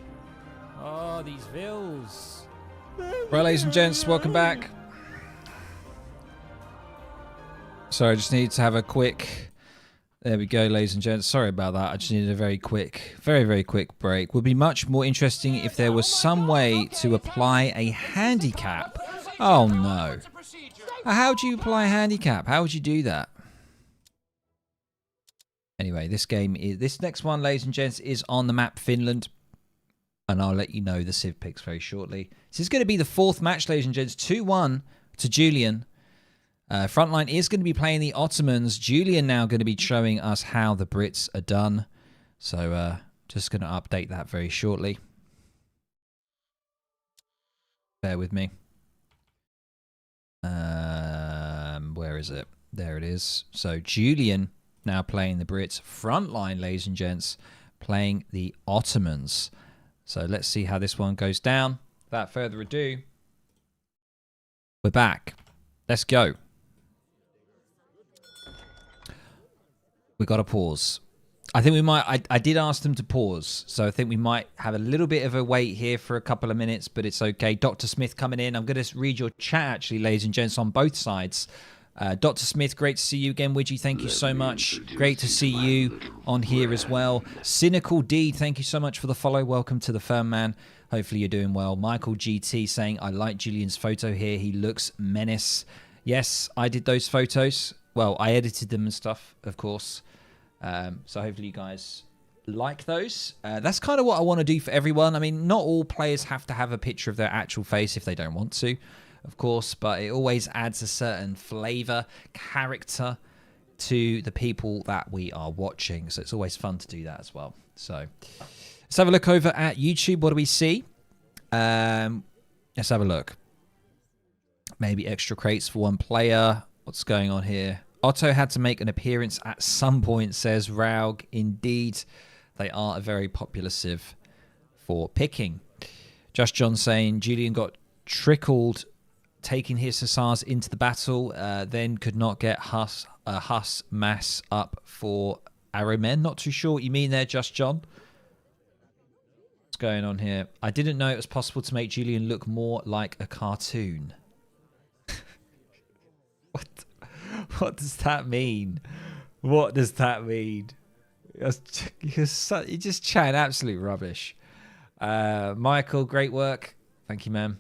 [SPEAKER 1] Oh, these vills. Right, ladies and gents, welcome back. Sorry, I just need to have a quick... There we go, ladies and gents. Sorry about that. I just needed a very quick, very, very quick break. Would be much more interesting if there was some way to apply a handicap. Oh, no. How do you apply a handicap? How would you do that? Anyway, this next one, ladies and gents, is on the map Finland. And I'll let you know the Civ picks very shortly. This is going to be the 4th match, ladies and gents. 2-1 to Julian. Frontline is going to be playing the Ottomans. Julian now going to be showing us how the Brits are done. So just going to update that very shortly. Bear with me. Where is it? There it is. So Julian now playing the Brits. Frontline, ladies and gents, playing the Ottomans. So let's see how this one goes down. Without further ado, we're back. Let's go. We got to pause. I think we might... I did ask them to pause, so I think we might have a little bit of a wait here for a couple of minutes, but it's okay. Dr. Smith coming in. I'm going to read your chat, actually, ladies and gents, on both sides. Dr. Smith, great to see you again. Widgie, thank you so much. Great to see you on here as well. Cynical D, thank you so much for the follow. Welcome to the firm, man. Hopefully you're doing well. Michael GT saying, I like Julian's photo here. He looks menace. Yes, I did those photos. Well, I edited them and stuff, of course. So hopefully you guys like those. That's kind of what I want to do for everyone. I mean, not all players have to have a picture of their actual face if they don't want to, of course, but it always adds a certain flavor, character to the people that we are watching. So it's always fun to do that as well. So let's have a look over at YouTube. What do we see? Let's have a look. Maybe extra crates for one player. What's going on here? Otto had to make an appearance at some point, says Raug. Indeed, they are a very popular civ for picking. Just John saying Julian got trickled taking his hussars into the battle, then could not get Huss mass up for arrow men. Not too sure what you mean there, Just John. What's going on here? I didn't know it was possible to make Julian look more like a cartoon. What does that mean? What does that mean? You're just chatting absolute rubbish. Michael, great work. Thank you, man.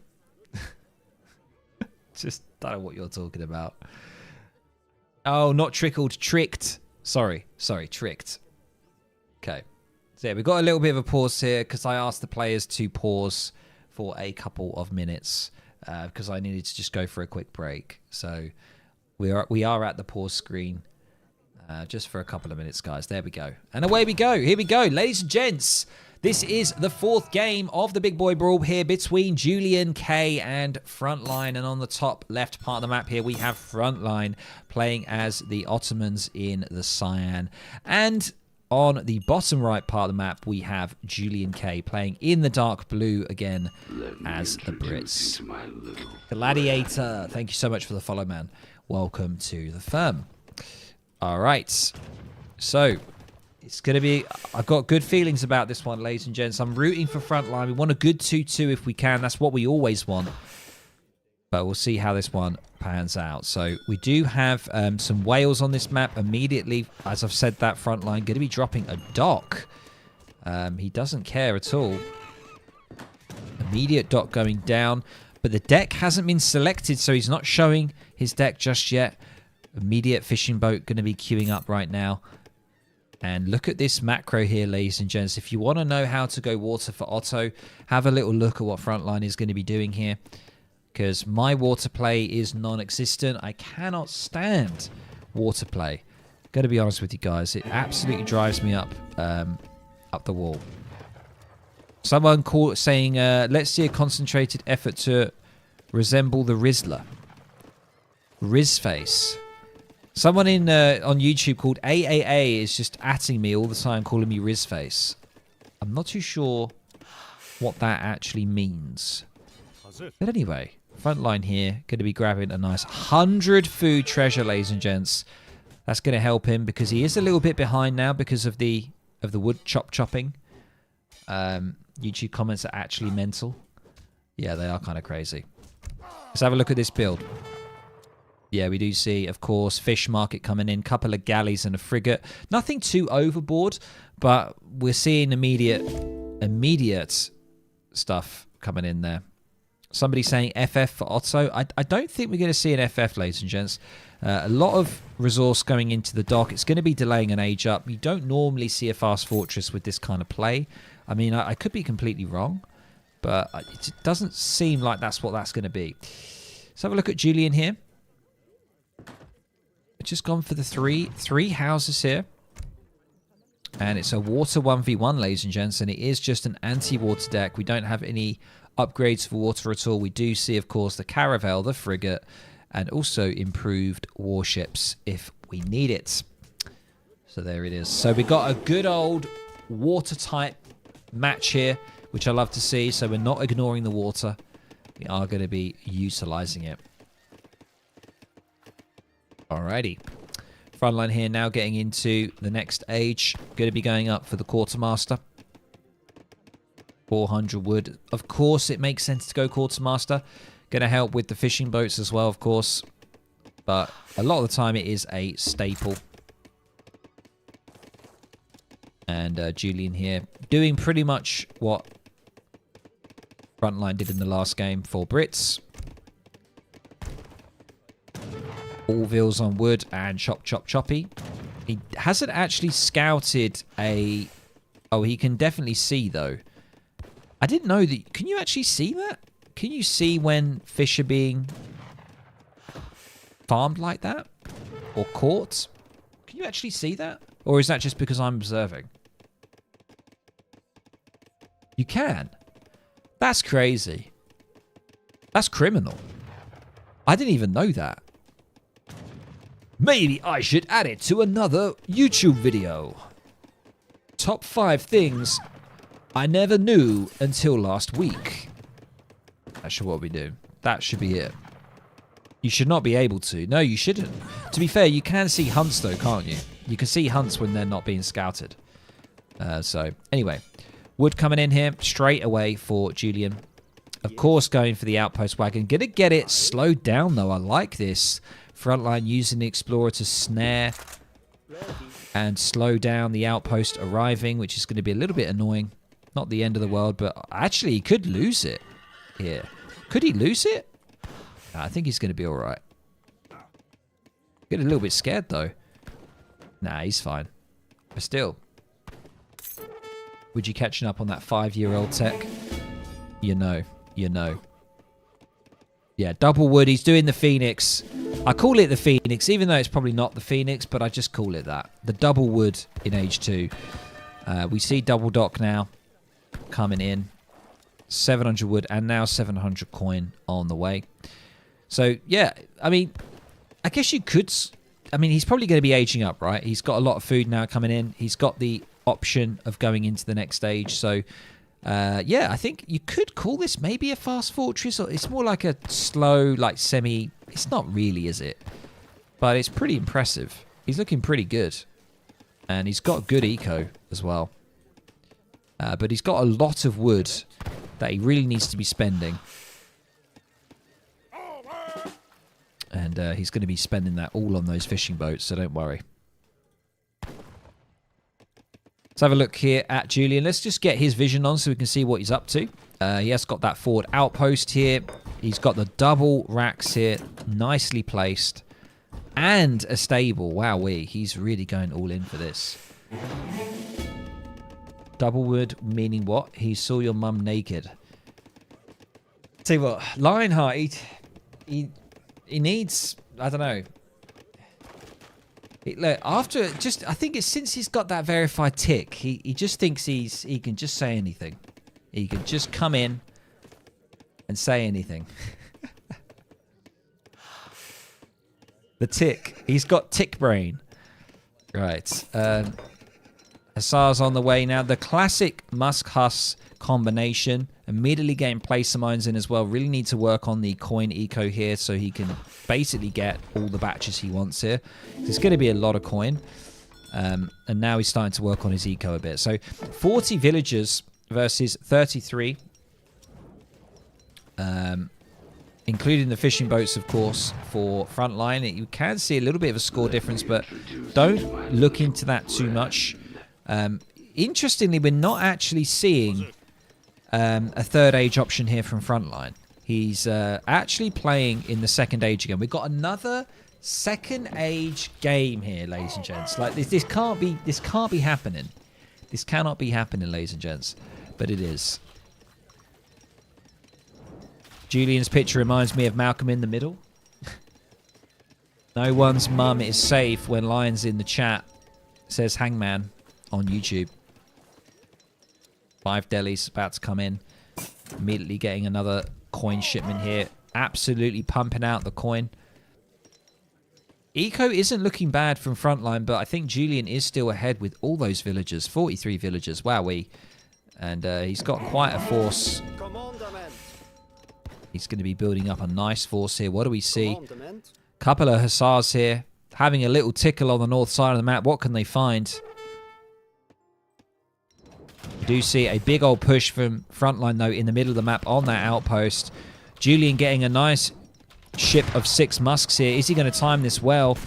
[SPEAKER 1] Just don't know what you're talking about. Oh, not trickled, tricked. Sorry, tricked. Okay. So yeah, we've got a little bit of a pause here because I asked the players to pause for a couple of minutes because I needed to just go for a quick break. So we are at the pause screen just for a couple of minutes, guys. There we go. And away we go. Here we go. Ladies and gents, this is the 4th game of the Big Boy Brawl here between JulianK and Frontline. And on the top left part of the map here, we have Frontline playing as the Ottomans in the Cyan. And on the bottom right part of the map, we have JulianK playing in the dark blue again as the Brits. Gladiator, thank you so much for the follow, man. Welcome to the firm. All right. So It's going to be... I've got good feelings about this one, ladies and gents. I'm rooting for Frontline. We want a good 2-2 if we can. That's what we always want. But we'll see how this one pans out. So we do have some whales on this map immediately. As I've said, that Frontline going to be dropping a dock. He doesn't care at all. Immediate dock going down. But the deck hasn't been selected, so he's not showing his deck just yet. Immediate fishing boat going to be queuing up right now. And look at this macro here, ladies and gents. If you want to know how to go water for Otto, have a little look at what Frontline is going to be doing here. Because my water play is non-existent. I cannot stand water play. Got to be honest with you guys. It absolutely drives me up the wall. Someone saying, let's see a concentrated effort to resemble the Rizzler. Rizzface. Someone on YouTube called AAA is just atting me all the time, calling me Rizzface. I'm not too sure what that actually means. But anyway, Frontline here, going to be grabbing a nice 100 food treasure, ladies and gents. That's going to help him because he is a little bit behind now because of the wood chopping. YouTube comments are actually mental. Yeah, they are kind of crazy. Let's have a look at this build. Yeah, we do see, of course, fish market coming in. Couple of galleys and a frigate. Nothing too overboard, but we're seeing immediate stuff coming in there. Somebody saying FF for Otto. I don't think we're going to see an FF, ladies and gents. A lot of resource going into the dock. It's going to be delaying an age up. You don't normally see a fast fortress with this kind of play. I mean, I could be completely wrong, but it doesn't seem like that's what that's going to be. Let's have a look at Julian here. Just gone for the three houses here. And it's a water 1v1, ladies and gents, and it is just an anti-water deck. We don't have any upgrades for water at all. We do see, of course, the caravel, the frigate, and also improved warships if we need it. So there it is. So we got a good old water-type match here, which I love to see. So we're not ignoring the water. We are going to be utilizing it. Alrighty. Frontline here now getting into the next age. Going to be going up for the quartermaster. 400 wood. Of course, it makes sense to go quartermaster. Going to help with the fishing boats as well, of course. But a lot of the time it is a staple. And Julian here doing pretty much what Frontline did in the last game for Brits. All veals on wood and choppy. He hasn't actually scouted a... Oh, he can definitely see, though. I didn't know that... Can you actually see that? Can you see when fish are being farmed like that? Or caught? Can you actually see that? Or is that just because I'm observing? You can. That's crazy. That's criminal. I didn't even know that. Maybe I should add it to another YouTube video. Top 5 things I never knew until last week. That's what we do. That should be it. You should not be able to. No, you shouldn't. To be fair, you can see hunts though, can't you? You can see hunts when they're not being scouted. So, anyway. Wood coming in here straight away for Julian. Of course, going for the outpost wagon. Gonna get it slowed down though. I like this. Frontline using the Explorer to snare and slow down the outpost arriving, which is going to be a little bit annoying. Not the end of the world, but actually he could lose it here. Could he lose it? I think he's going to be all right. Get a little bit scared, though. Nah, he's fine. But still. Would you catching up on that 5-year-old tech? You know. You know. Yeah, double wood. He's doing the Phoenix. I call it the Phoenix, even though it's probably not the Phoenix, but I just call it that. The double wood in age 2. We see double dock now coming in. 700 wood and now 700 coin on the way. So, yeah, I mean, I guess you could... I mean, he's probably going to be aging up, right? He's got a lot of food now coming in. He's got the option of going into the next stage. So, yeah, I think you could call this maybe a fast fortress. Or it's more like a slow, like semi... It's not really, is it? But it's pretty impressive. He's looking pretty good. And he's got good eco as well. But he's got a lot of wood that he really needs to be spending. And he's going to be spending that all on those fishing boats, so don't worry. Let's have a look here at Julian. Let's just get his vision on so we can see what he's up to. He has got that forward outpost here. He's got the double racks here, nicely placed. And a stable. Wowee, he's really going all in for this. Double wood, meaning what? He saw your mum naked. Tell you what, Lionheart, he needs, I don't know. Look, after just, I think it's since he's got that verified tick, he just thinks he can just say anything. He can just come in and say anything. The tick. He's got tick brain. Right. Hussar's on the way now. The classic Musk-Huss combination. Immediately getting placer mines in as well. Really need to work on the coin eco here so he can basically get all the batches he wants here. There's going to be a lot of coin. And now he's starting to work on his eco a bit. So 40 villagers versus 33. Including the fishing boats, of course, for Frontline. You can see a little bit of a score difference, but don't look into that too much. Interestingly, we're not actually seeing a third age option here from Frontline. He's actually playing in the second age again. We've got another second age game here, ladies and gents. Like this can't be happening. This cannot be happening, ladies and gents, but it is. Julian's picture reminds me of Malcolm in the Middle. No one's mum is safe when Lion's in the chat, says Hangman on YouTube. 5 delis about to come in. Immediately getting another coin shipment here. Absolutely pumping out the coin. Eco isn't looking bad from Frontline, but I think Julian is still ahead with all those villagers. 43 villagers. Wowee. And he's got quite a force. He's going to be building up a nice force here. What do we see? Couple of Hussars here. Having a little tickle on the north side of the map. What can they find? We do see a big old push from Frontline, though, in the middle of the map on that outpost. Julian getting a nice ship of 6 musks here. Is he going to time this well?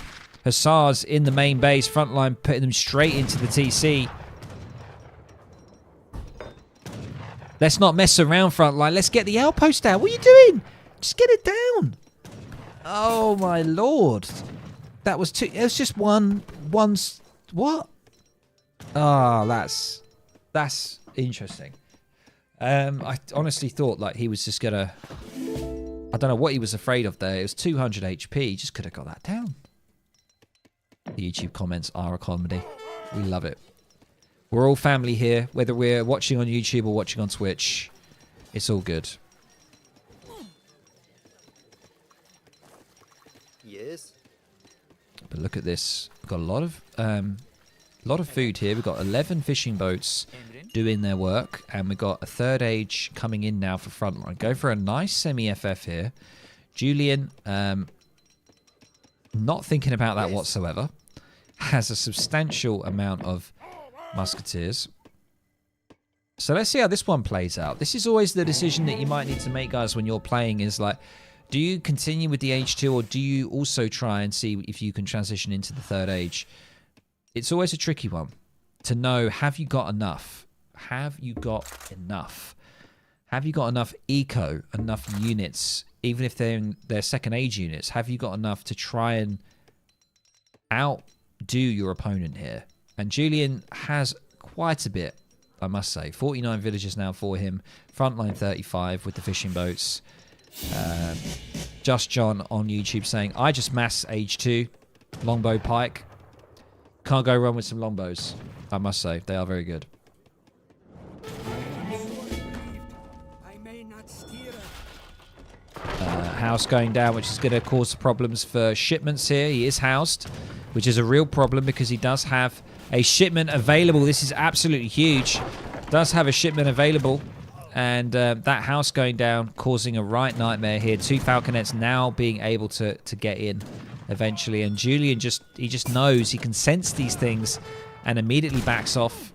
[SPEAKER 1] Hussars in the main base. Frontline putting them straight into the TC. Let's not mess around, Frontline. Let's get the outpost out. What are you doing? Just get it down. Oh, my Lord. That was two. It was just one. What? Oh, that's interesting. I honestly thought like he was just going to... I don't know what he was afraid of there. It was 200 HP. He just could have got that down. The YouTube comments are a comedy. We love it. We're all family here, whether we're watching on YouTube or watching on Twitch. It's all good.
[SPEAKER 3] Yes.
[SPEAKER 1] But look at this. We've got a lot of food here. We've got 11 fishing boats doing their work, and we've got a third age coming in now for Frontline. Go for a nice semi-FF here. Julian, not thinking about that whatsoever. Has a substantial amount of musketeers. So let's see how this one plays out. This is always the decision that you might need to make, guys, when you're playing, is like, do you continue with the age 2 or do you also try and see if you can transition into the third age? It's always a tricky one to know, have you got enough? Have you got enough? Have you got enough eco, enough units, even if they're in their second age units? Have you got enough to try and outdo your opponent here? And Julian has quite a bit, I must say. 49 villagers now for him. Frontline 35 with the fishing boats. Just John on YouTube saying, I just mass age 2. Longbow pike. Can't go wrong with some longbows, I must say. They are very good. House going down, which is going to cause problems for shipments here. He is housed, which is a real problem because he does have a shipment available. This is absolutely huge. Does have a shipment available. And that house going down, causing a right nightmare here. 2 falconets now being able to get in eventually. And Julian just knows, he can sense these things. and immediately backs off.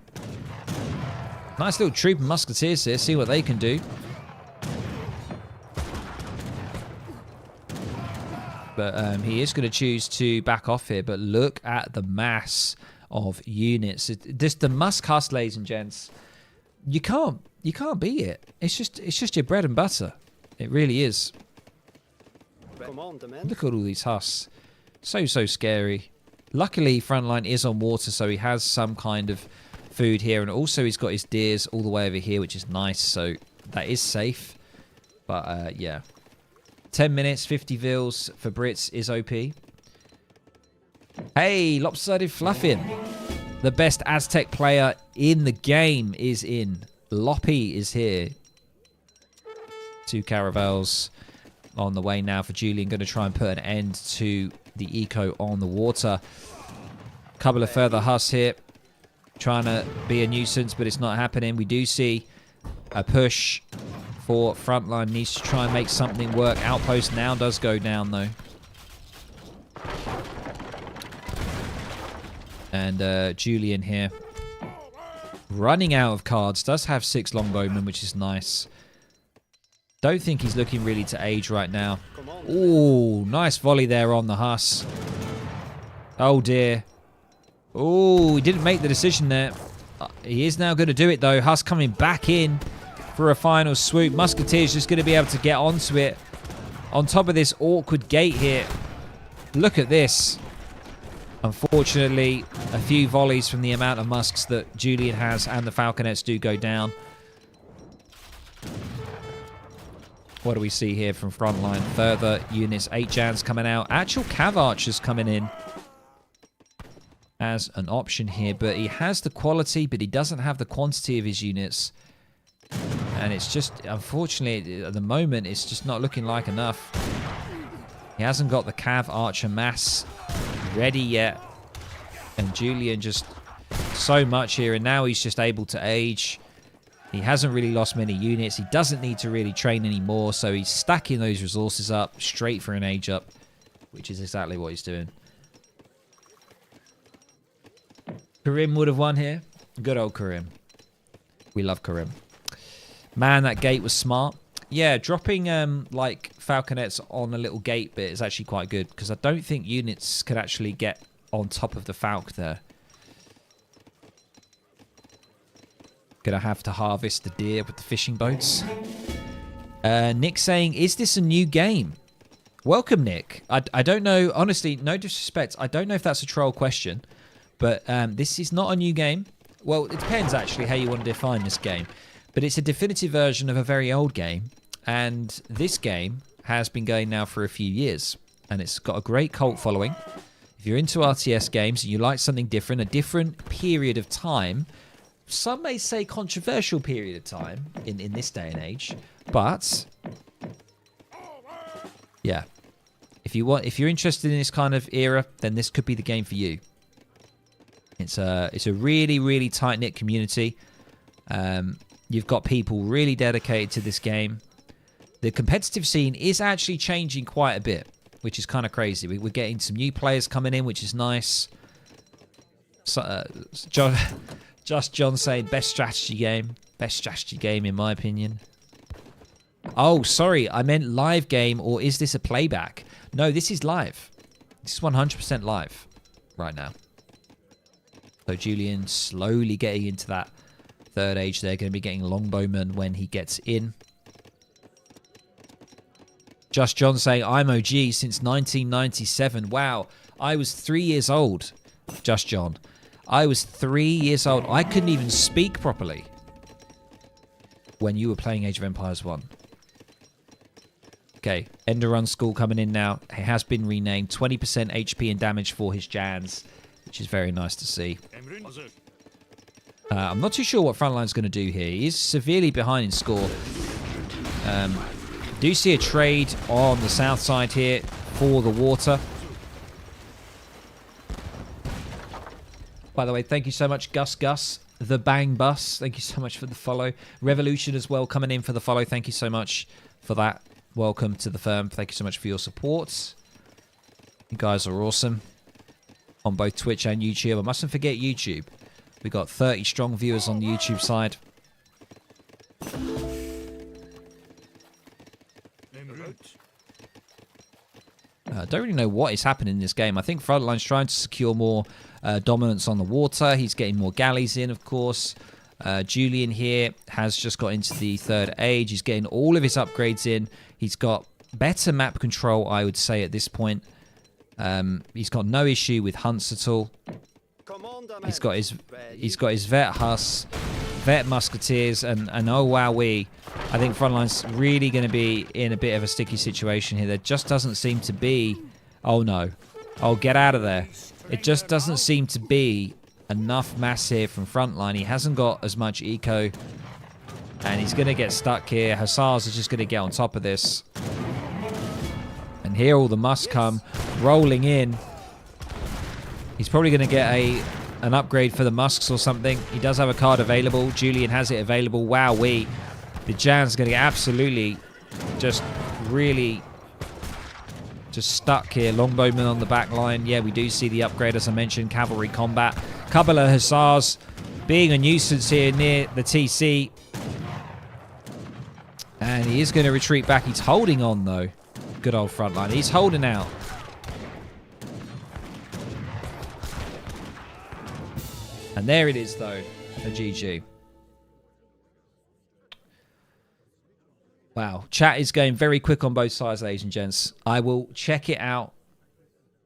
[SPEAKER 1] Nice little troop of musketeers here. See what they can do. But he is going to choose to back off here. But look at the mass of units. Just the musk husk, ladies and gents. You can't beat it. It's just your bread and butter. It really is. Look at all these husks. So scary. Luckily, Frontline is on water, so he has some kind of food here, and also he's got his deers all the way over here, which is nice. So that is safe. But yeah. 10 minutes, 50 vils for Brits is OP. Hey, Lopsided Fluffin. The best Aztec player in the game is in. Loppy is here. 2 caravels on the way now for Julian. Going to try and put an end to the eco on the water. Couple of further husks here. Trying to be a nuisance, but it's not happening. We do see a push for Frontline. Needs to try and make something work. Outpost now does go down, though. And Julian here. Running out of cards. Does have 6 longbowmen, which is nice. Don't think he's looking really to age right now. Ooh, nice volley there on the husk. Oh, dear. Oh, he didn't make the decision there. He is now going to do it, though. Husk coming back in for a final swoop. Musketeer's just going to be able to get onto it. On top of this awkward gate here. Look at this. Unfortunately, a few volleys from the amount of musks that Julian has and the falconets do go down. What do we see here from Frontline? Further units, 8 Jans coming out. Actual Cav Archers coming in as an option here. But he has the quality, but he doesn't have the quantity of his units. And it's just, unfortunately, at the moment, it's just not looking like enough. He hasn't got the Cav Archer mass ready yet. And Julian just so much here. And now he's just able to age. He hasn't really lost many units. He doesn't need to really train anymore. So he's stacking those resources up straight for an age up, which is exactly what he's doing. Karim would have won here. Good old Karim. We love Karim. Man, that gate was smart. Yeah, dropping like falconets on a little gate bit is actually quite good, because I don't think units could actually get on top of the falc there. Gonna have to harvest the deer with the fishing boats. Nick saying, is this a new game? Welcome, Nick. I don't know, honestly, no disrespect. I don't know if that's a troll question, but this is not a new game. Well, it depends actually how you want to define this game. But it's a definitive version of a very old game. And this game has been going now for a few years. And it's got a great cult following. If you're into RTS games and you like something different, a different period of time, some may say controversial period of time in this day and age. But yeah, if you're interested in this kind of era, then this could be the game for you. It's a really, really tight-knit community. You've got people really dedicated to this game. The competitive scene is actually changing quite a bit, which is kind of crazy. We're getting some new players coming in, which is nice. So, John saying best strategy game. Best strategy game in my opinion. Oh, sorry. I meant live game, or is this a playback? No, this is live. This is 100% live right now. So Julian slowly getting into that third age. They're going to be getting longbowmen when he gets in. Just John saying, I'm OG since 1997. Wow. I was 3 years old. Just John. I was 3 years old. I couldn't even speak properly when you were playing Age of Empires 1. Okay. Enderun School coming in now. It has been renamed. 20% HP and damage for his Jans, which is very nice to see. I'm not too sure what Frontline's going to do here. He is severely behind in score. Do see a trade on the south side here for the water. By the way, thank you so much, Gus, the Bang Bus. Thank you so much for the follow. Revolution as well coming in for the follow. Thank you so much for that. Welcome to the firm. Thank you so much for your support. You guys are awesome on both Twitch and YouTube. I mustn't forget YouTube. We got 30 strong viewers on the YouTube side. I don't really know what is happening in this game. I think Frontline's trying to secure more dominance on the water. He's getting more galleys in, of course. Julian here has just got into the 3rd age. He's getting all of his upgrades in. He's got better map control, I would say, at this point. He's got no issue with hunts at all. He's got his vet Huss, vet musketeers, and oh wowee. I think Frontline's really going to be in a bit of a sticky situation here. There just doesn't seem to be... Oh no. Oh, get out of there. It just doesn't seem to be enough mass here from Frontline. He hasn't got as much eco, and he's going to get stuck here. Hussars are just going to get on top of this. And here all the musks come rolling in. He's probably going to get an upgrade for the musks or something. He does have a card available. Julian has it available. Wowee. The Jan's going to get absolutely just really just stuck here. Longbowman on the back line. Yeah, we do see the upgrade, as I mentioned. Cavalry combat. Couple of Hussars being a nuisance here near the TC. And he is going to retreat back. He's holding on, though. Good old Frontline. He's holding out. And there it is, though. A GG. Wow. Chat is going very quick on both sides, ladies and gents. I will check it out.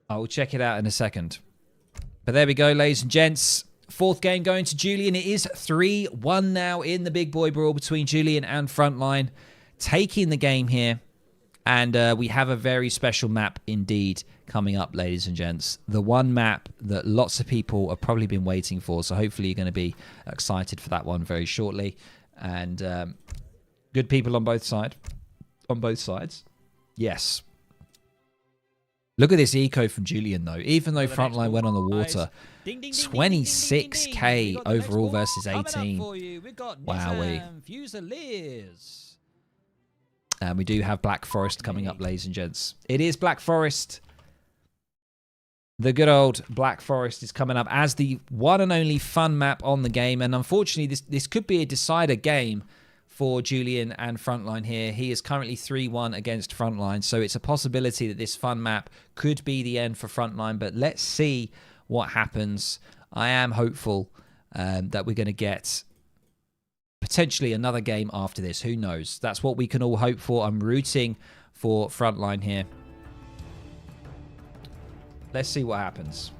[SPEAKER 1] I will check it out in a second. But there we go, ladies and gents. 4th game going to Julian. It is 3-1 now in the big boy brawl between Julian and Frontline. Taking the game here. And we have a very special map indeed coming up, ladies and gents. The one map that lots of people have probably been waiting for. So hopefully you're going to be excited for that one very shortly. And good people on both sides. On both sides. Yes. Look at this eco from Julian, though. Even though Frontline went on the water. 26k overall versus 18. Wowee. And we do have Black Forest coming up, ladies and gents. It is Black Forest. The good old Black Forest is coming up as the one and only fun map on the game. And unfortunately, this could be a decider game for Julian and Frontline here. He is currently 3-1 against Frontline. So it's a possibility that this fun map could be the end for Frontline. But let's see what happens. I am hopeful that we're going to get potentially another game after this. Who knows? That's what we can all hope for. I'm rooting for Frontline here. Let's see what happens.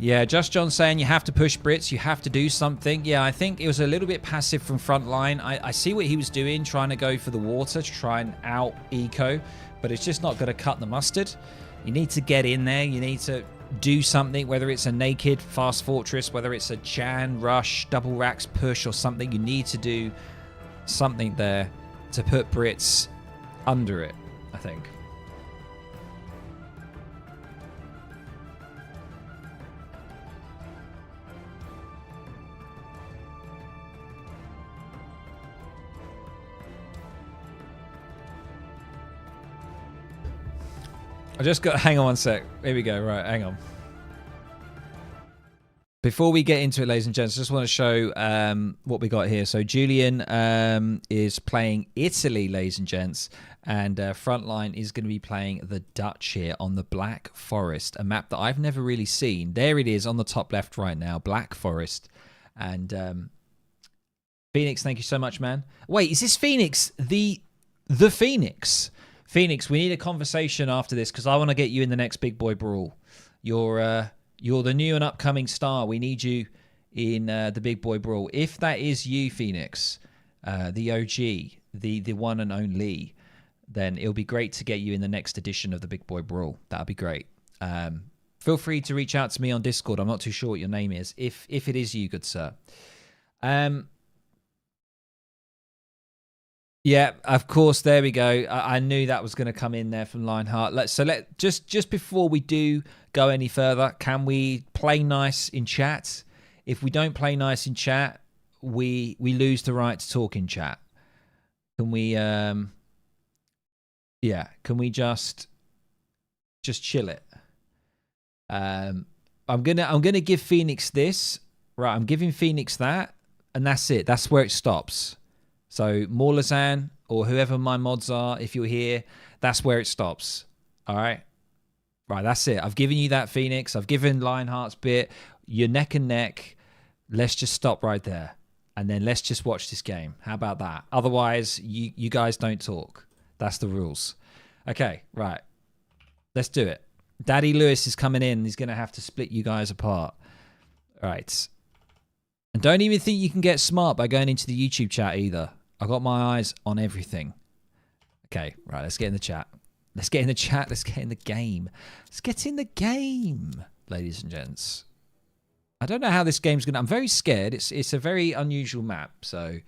[SPEAKER 1] Yeah, Just John saying you have to push Brits, you have to do something. Yeah, I think it was a little bit passive from Frontline. I see what he was doing, trying to go for the water to try and out-eco, but it's just not going to cut the mustard. You need to get in there. You need to do something, whether it's a naked fast fortress, whether it's a Jan, rush, double racks, push or something. You need to do something there to put Brits under it, I think. I just got... Hang on one sec. Here we go. Right, hang on. Before we get into it, ladies and gents, I just want to show what we got here. So Julian is playing Italy, ladies and gents. And Frontline is going to be playing the Dutch here on the Black Forest. A map that I've never really seen. There it is on the top left right now. Black Forest. And Phoenix, thank you so much, man. Wait, is this Phoenix the Phoenix? Phoenix, we need a conversation after this because I want to get you in the next Big Boy Brawl. You're the new and upcoming star. We need you in the Big Boy Brawl. If that is you, Phoenix, the OG, the one and only, then it'll be great to get you in the next edition of the Big Boy Brawl. That'd be great. Feel free to reach out to me on Discord. I'm not too sure what your name is. If it is you, good sir. Yeah, of course. There we go. I knew that was going to come in there from Lionheart. Just before we do go any further, can we play nice in chat? If we don't play nice in chat, we lose the right to talk in chat? Can we yeah, can we just chill it? I'm gonna give Phoenix this. Right, I'm giving Phoenix that, and that's it. That's where it stops. So Morlazan or whoever my mods are, if you're here, that's where it stops. All right. Right, that's it. I've given you that, Phoenix. I've given Lionheart's bit. You're neck and neck. Let's just stop right there. And then let's just watch this game. How about that? Otherwise, you guys don't talk. That's the rules. Okay, right. Let's do it. Daddy Lewis is coming in. He's going to have to split you guys apart. All right. And don't even think you can get smart by going into the YouTube chat either. I got my eyes on everything. Okay, right. Let's get in the chat. Let's get in the chat. Let's get in the game. Let's get in the game, ladies and gents. I don't know how this game's going to... I'm very scared. It's a very unusual map, so...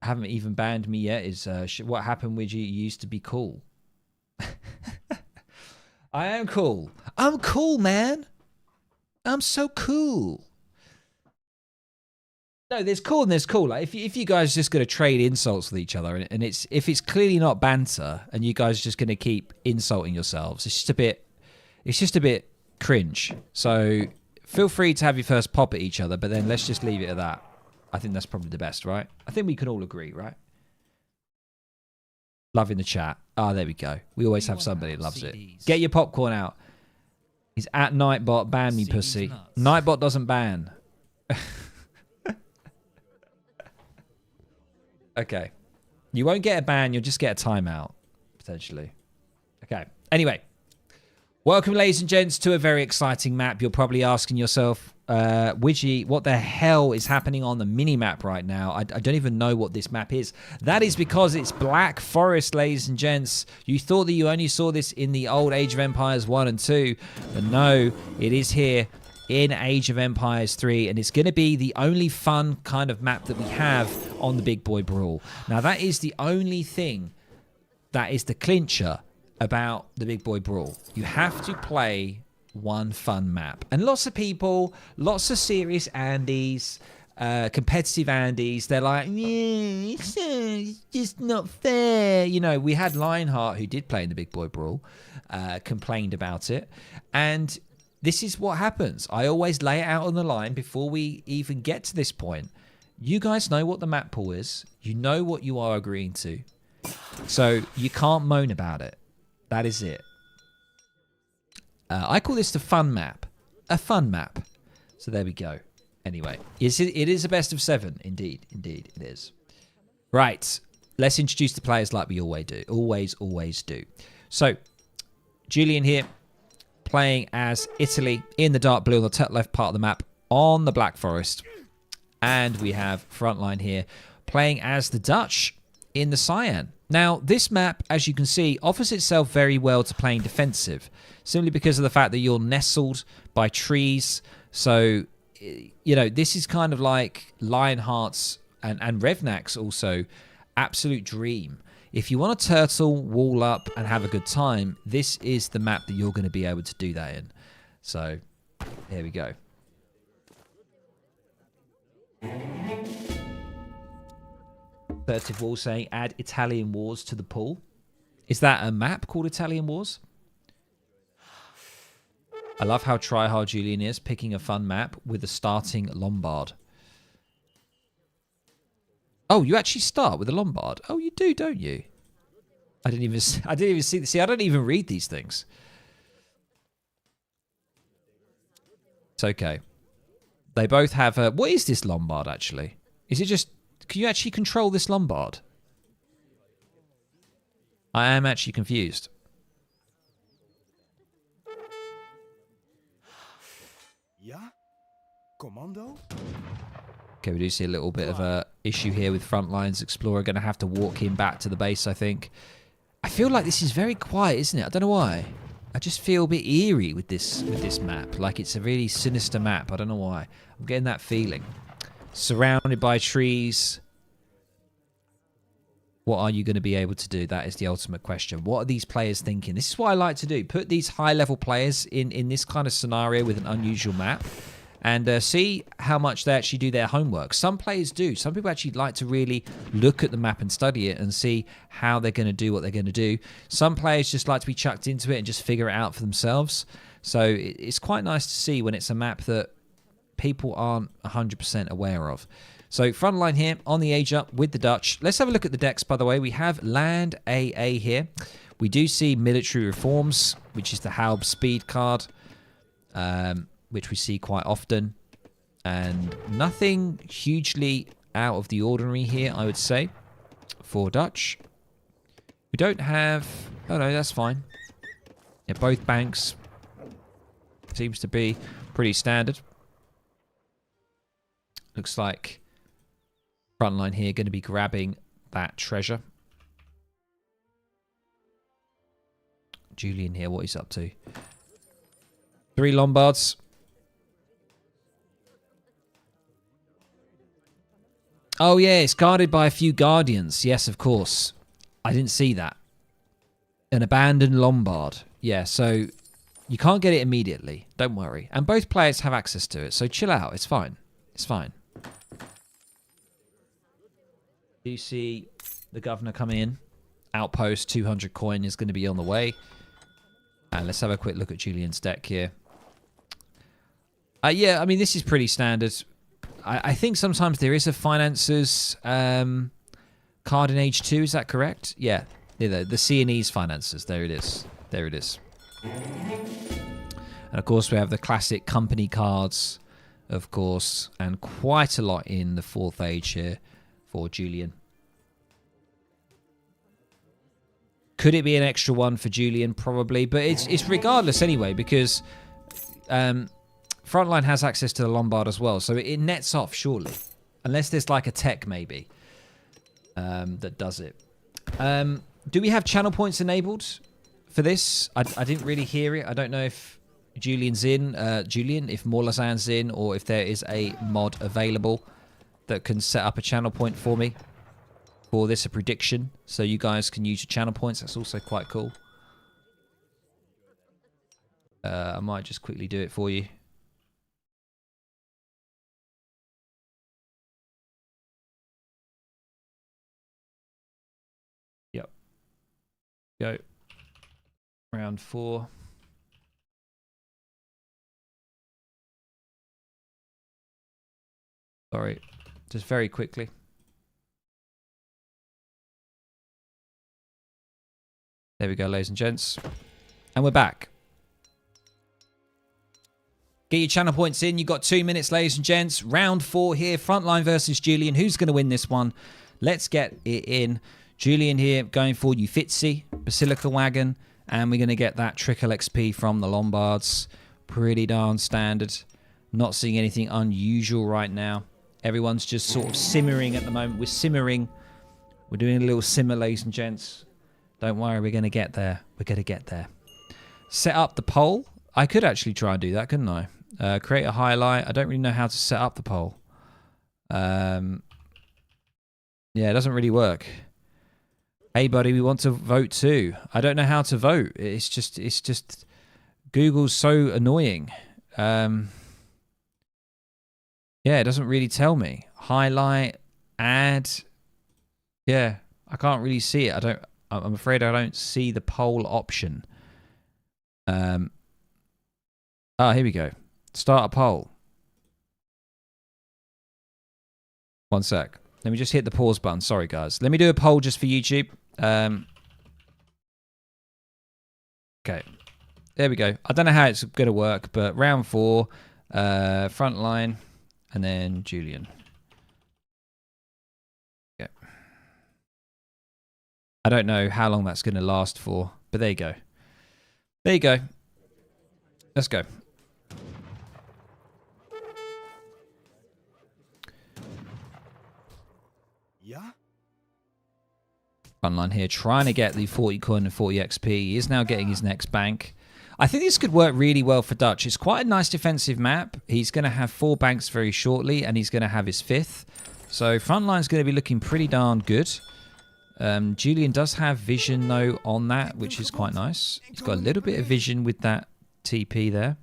[SPEAKER 1] Haven't even banned me yet. Is what happened with you? You used to be cool. I am cool. I'm cool, man. I'm so cool. No, there's cool and there's cool. Like if you guys are just going to trade insults with each other, and if it's clearly not banter, and you guys are just going to keep insulting yourselves, it's just a bit cringe. So feel free to have your first pop at each other, but then let's just leave it at that. I think that's probably the best, right? I think we can all agree, right? Love in the chat. Ah, there we go. We always have somebody that loves it. Get your popcorn out. He's at Nightbot. Ban me, pussy. Nightbot doesn't ban. Okay. You won't get a ban. You'll just get a timeout, potentially. Okay. Anyway. Welcome, ladies and gents, to a very exciting map. You're probably asking yourself, Widgie, what the hell is happening on the mini-map right now? I don't even know what this map is. That is because it's Black Forest, ladies and gents. You thought that you only saw this in the old Age of Empires 1 and 2, but no, it is here in Age of Empires 3, and it's going to be the only fun kind of map that we have on the Big Boy Brawl. Now, that is the only thing that is the clincher about the Big Boy Brawl. You have to play one fun map. And lots of people, lots of serious Andes, competitive Andes, they're like, yeah, it's just not fair. You know, we had Lionheart, who did play in the Big Boy Brawl, complained about it. And this is what happens. I always lay it out on the line before we even get to this point. You guys know what the map pool is. You know what you are agreeing to. So you can't moan about it. That is it. I call this the fun map. A fun map. So there we go. Anyway, it is a best of 7. Indeed. Indeed, it is. Right. Let's introduce the players like we always do. Always do. So, Julian here, playing as Italy in the dark blue on the top left part of the map on the Black Forest. And we have Frontline here, playing as the Dutch in the cyan. Now, this map, as you can see, offers itself very well to playing defensive, simply because of the fact that you're nestled by trees. So, you know, this is kind of like Lionheart's and Revnak's also absolute dream. If you want to turtle, wall up, and have a good time, this is the map that you're going to be able to do that in. So, here we go. Assertive Wall saying, add Italian Wars to the pool. Is that a map called Italian Wars? I love how tryhard Julian is, picking a fun map with a starting Lombard. Oh, you actually start with a Lombard? Oh, you do, don't you? I didn't even see. See, I don't even read these things. It's okay. They both have a... What is this Lombard, actually? Is it just... Can you actually control this Lombard? I am actually confused.
[SPEAKER 3] Yeah? Commando?
[SPEAKER 1] Okay, we do see a little bit of a issue here with Frontline's Explorer. Going to have to walk him back to the base, I think. I feel like this is very quiet, isn't it? I don't know why. I just feel a bit eerie with this map. Like it's a really sinister map. I don't know why. I'm getting that feeling. Surrounded by trees. What are you going to be able to do? That is the ultimate question. What are these players thinking? This is what I like to do. Put these high-level players in this kind of scenario with an unusual map. and see how much they actually do their homework. Some players do. Some people actually like to really look at the map and study it and see how they're going to do what they're going to do. Some players just like to be chucked into it and just figure it out for themselves. So it's quite nice to see when it's a map that people aren't 100% aware of. So Frontline here on the age up with the Dutch. Let's have a look at the decks, by the way. We have Land AA here. We do see Military Reforms, which is the Halb Speed card, which we see quite often. And nothing hugely out of the ordinary here, I would say, for Dutch. We don't have... Oh, no, that's fine. Yeah, both banks seems to be pretty standard. Looks like Frontline here going to be grabbing that treasure. Julian here, what he's up to. 3 Lombards. Oh, yeah, it's guarded by a few Guardians. Yes, of course. I didn't see that. An abandoned Lombard. Yeah, so you can't get it immediately. Don't worry. And both players have access to it, so chill out. It's fine. It's fine. You see the governor coming in. Outpost, 200 coin is going to be on the way. And let's have a quick look at Julian's deck here. Yeah, I mean, this is pretty standard. I think sometimes there is a Finances card in Age 2. Is that correct? Yeah. The C&E's Finances. There it is. There it is. And, of course, we have the classic company cards, of course. And quite a lot in the 4th Age here for Julian. Could it be an extra one for Julian? Probably. But it's regardless anyway, because Frontline has access to the Lombard as well. So it nets off, surely. Unless there's like a tech, maybe, that does it. Do we have channel points enabled for this? I didn't really hear it. I don't know if Julian's in. Julian, if Morlazan's in, or if there is a mod available that can set up a channel point for me. For this, a prediction, so you guys can use your channel points. That's also quite cool. I might just quickly do it for you. Yep. Go. Round 4. Sorry, just very quickly. There we go, ladies and gents. And we're back. Get your channel points in. You've got 2 minutes, ladies and gents. Round 4 here. Frontline versus Julian. Who's going to win this one? Let's get it in. Julian here going for Uffizi, Basilica Wagon. And we're going to get that trickle XP from the Lombards. Pretty darn standard. Not seeing anything unusual right now. Everyone's just sort of simmering at the moment. We're simmering. We're doing a little simmer, ladies and gents. Don't worry, we're going to get there. We're going to get there. Set up the poll. I could actually try and do that, couldn't I? Create a highlight. I don't really know how to set up the poll. Yeah, it doesn't really work. Hey, buddy, we want to vote too. I don't know how to vote. It's just Google's so annoying. Yeah, it doesn't really tell me. Highlight, add. Yeah, I can't really see it. I'm afraid I don't see the poll option. Here we go. Start a poll. One sec. Let me just hit the pause button. Sorry, guys. Let me do a poll just for YouTube. Okay. There we go. I don't know how it's going to work, but round 4, Frontline, and then Julian. Okay. I don't know how long that's going to last for, but there you go. There you go. Let's go.
[SPEAKER 3] Yeah?
[SPEAKER 1] Frontline here, trying to get the 40 coin and 40 XP. He is now getting his next bank. I think this could work really well for Dutch. It's quite a nice defensive map. He's going to have 4 banks very shortly, and he's going to have his 5th. So Frontline's going to be looking pretty darn good. Julian does have vision, though, on that, which is quite nice. He's got a little bit of vision with that TP there.